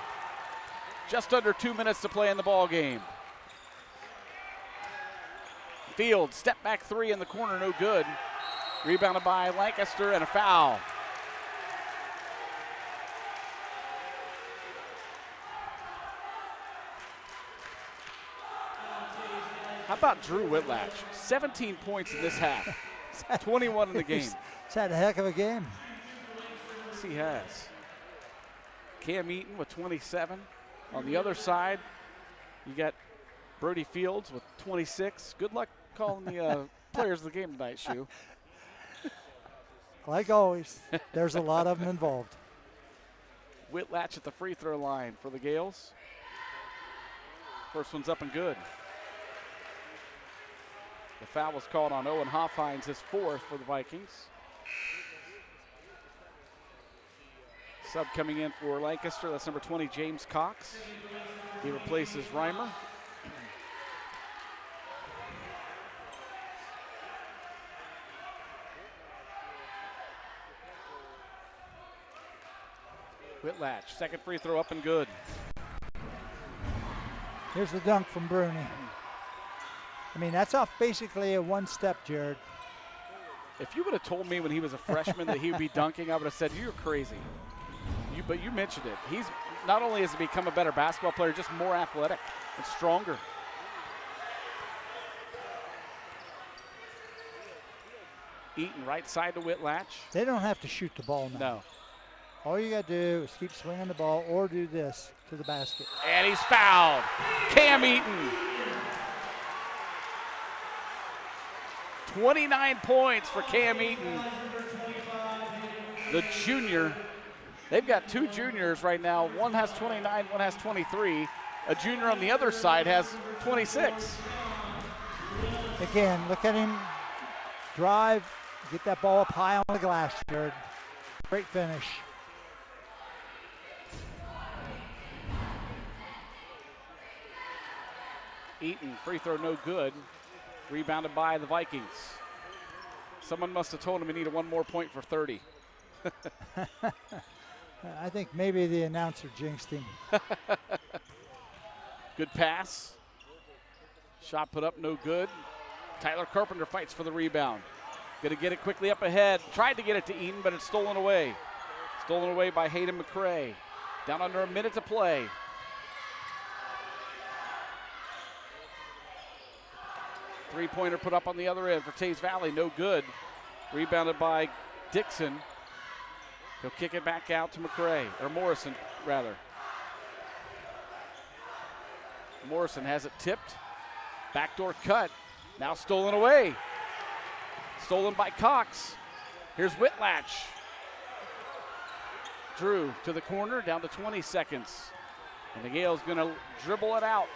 Just under 2 minutes to play in the ball game. Field, step back three in the corner, no good. Rebounded by Lancaster and a foul. How about Drew Whitlatch? 17 points in this half. 21 in the game. He's had a heck of a game. Yes, he has. Cam Eaton with 27. On the other side, you got Brody Fields with 26. Good luck calling the players of the game tonight, Shu. Like always, there's a lot of them involved. Whitlatch at the free throw line for the Gales. First one's up and good. The foul was called on Owen Hoffhines, his 4th for the Vikings. Sub coming in for Lancaster, that's number 20, James Cox. He replaces Reimer. Whitlatch, second free throw up and good. Here's the dunk from Bruni. I mean, that's off basically a one-step, Jared. If you would have told me when he was a freshman that he would be dunking, I would have said, you're crazy. But you mentioned it. He's not only has he become a better basketball player, just more athletic and stronger. Eaton right side to Whitlatch. They don't have to shoot the ball now. No. All you got to do is keep swinging the ball or do this to the basket. And he's fouled. Cam Eaton. 29 points for Cam Eaton. The junior. They've got 2 juniors right now. One has 29, one has 23. A junior on the other side has 26. Again, look at him drive, get that ball up high on the glass, Jared. Great finish. Eaton, free throw no good. Rebounded by the Vikings. Someone must have told him he needed 1 more point for 30. I think maybe the announcer jinxed him. Good pass. Shot put up, no good. Tyler Carpenter fights for the rebound. Going to get it quickly up ahead. Tried to get it to Eaton, but it's stolen away. Stolen away by Hayden McCray. Down under a minute to play. Three-pointer put up on the other end for Teays Valley, no good. Rebounded by Dixon. He'll kick it back out to McCray, or Morrison, rather. Morrison has it tipped. Backdoor cut. Now stolen away. Stolen by Cox. Here's Whitlatch. Drew to the corner, down to 20 seconds. And the Gale's going to dribble it out.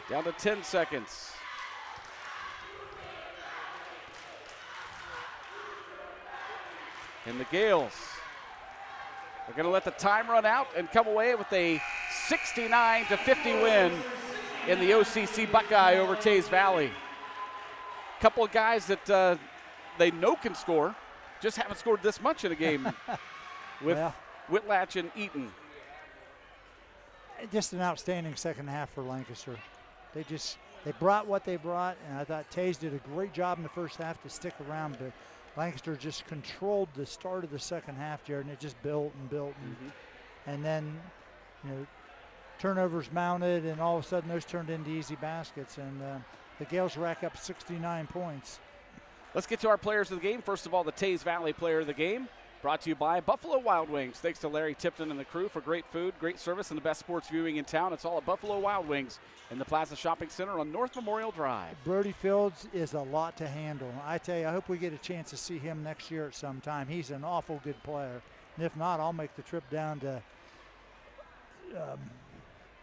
Down to 10 seconds. And the Gales are going to let the time run out and come away with a 69-50 win in the OCC Buckeye over Teays Valley. Couple of guys that they know can score, just haven't scored this much in a game with Whitlatch and Eaton. Just an outstanding second half for Lancaster. They brought what they brought, and I thought Teays did a great job in the first half to stick around, but Lancaster just controlled the start of the second half, Jared, and it just built and built. And then, turnovers mounted, and all of a sudden those turned into easy baskets, and the Gales rack up 69 points. Let's get to our players of the game. First of all, the Teays Valley player of the game, brought to you by Buffalo Wild Wings. Thanks to Larry Tipton and the crew for great food, great service, and the best sports viewing in town. It's all at Buffalo Wild Wings in the Plaza Shopping Center on North Memorial Drive. Brody Fields is a lot to handle. I tell you, I hope we get a chance to see him next year at some time. He's an awful good player. And if not, I'll make the trip down to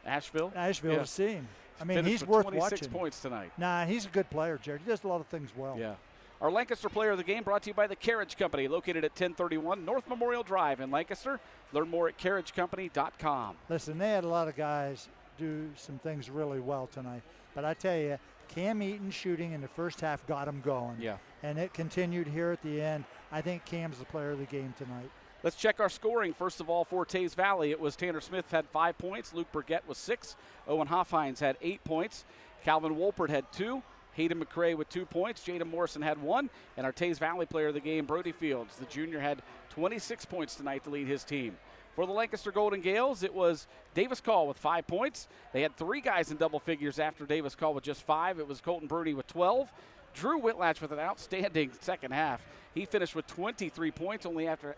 Asheville to see him. I mean, Finished he's with worth 26 watching. points tonight. Nah, he's a good player, Jared. He does a lot of things well. Yeah. Our Lancaster player of the game brought to you by the Carriage Company, located at 1031 North Memorial Drive in Lancaster. Learn more at carriagecompany.com. Listen, they had a lot of guys do some things really well tonight. But I tell you, Cam Eaton shooting in the first half got him going. Yeah. And it continued here at the end. I think Cam's the player of the game tonight. Let's check our scoring. First of all, for Teays Valley, it was Tanner Smith had 5 points. Luke Burgett with 6. Owen Hoffhines had 8 points. Calvin Wolpert had 2. Hayden McCrae with 2 points. Jaden Morrison had 1. And our Teays Valley player of the game, Brody Fields, the junior, had 26 points tonight to lead his team. For the Lancaster Golden Gales, it was Davis Call with 5 points. They had 3 guys in double figures after Davis Call with just 5. It was Colton Brody with 12. Drew Whitlatch with an outstanding second half. He finished with 23 points only after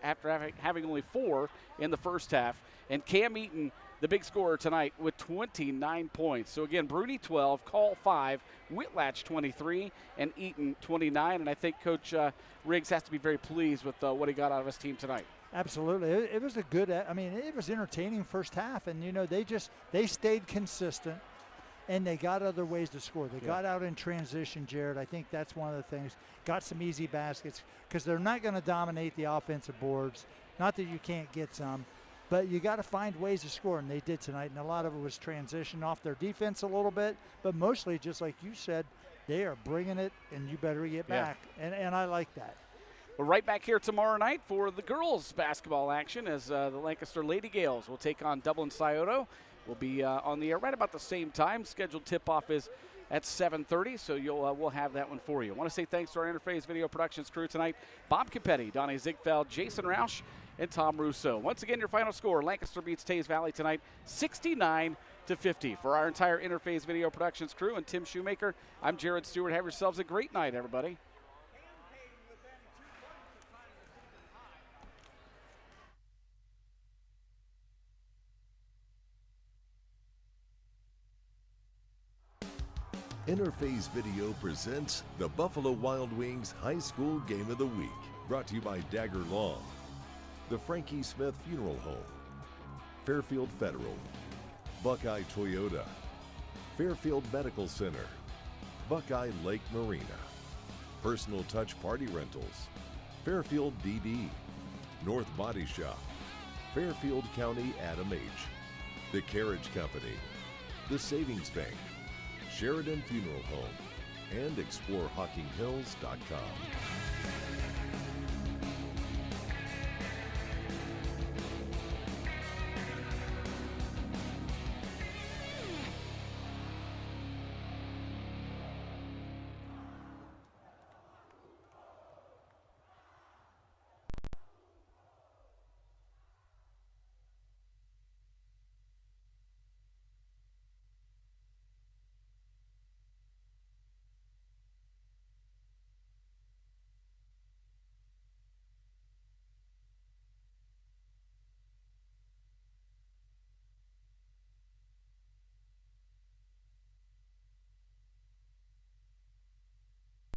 having only 4 in the first half. And Cam Eaton, the big scorer tonight, with 29 points. So again, Bruni 12, Call 5, Whitlatch 23, and Eaton 29. And I think Coach Riggs has to be very pleased with what he got out of his team tonight. Absolutely. It was a good, it was entertaining first half. And, they stayed consistent, and they got other ways to score. They got out in transition, Jared. I think that's one of the things. Got some easy baskets because they're not going to dominate the offensive boards. Not that you can't get some. But you got to find ways to score, and they did tonight. And a lot of it was transition off their defense a little bit, but mostly, just like you said, they are bringing it, and you better get back. And I like that. We're right back here tomorrow night for the girls' basketball action as the Lancaster Lady Gales will take on Dublin Scioto. We'll be on the air right about the same time. Scheduled tip-off is at 7:30, so we'll have that one for you. I want to say thanks to our Interface Video Productions crew tonight. Bob Capetti, Donnie Ziegfeld, Jason Roush, and Tom Russo. Once again, your final score, Lancaster beats Teays Valley tonight, 69-50. For our entire Interface Video Productions crew and Tim Shoemaker, I'm Jared Stewart. Have yourselves a great night, everybody. Interface Video presents the Buffalo Wild Wings High School Game of the Week. Brought to you by Dagger Law, the Frankie Smith Funeral Home, Fairfield Federal, Buckeye Toyota, Fairfield Medical Center, Buckeye Lake Marina, Personal Touch Party Rentals, Fairfield DD, North Body Shop, Fairfield County Adam H., The Carriage Company, The Savings Bank, Sheridan Funeral Home, and ExploreHockingHills.com.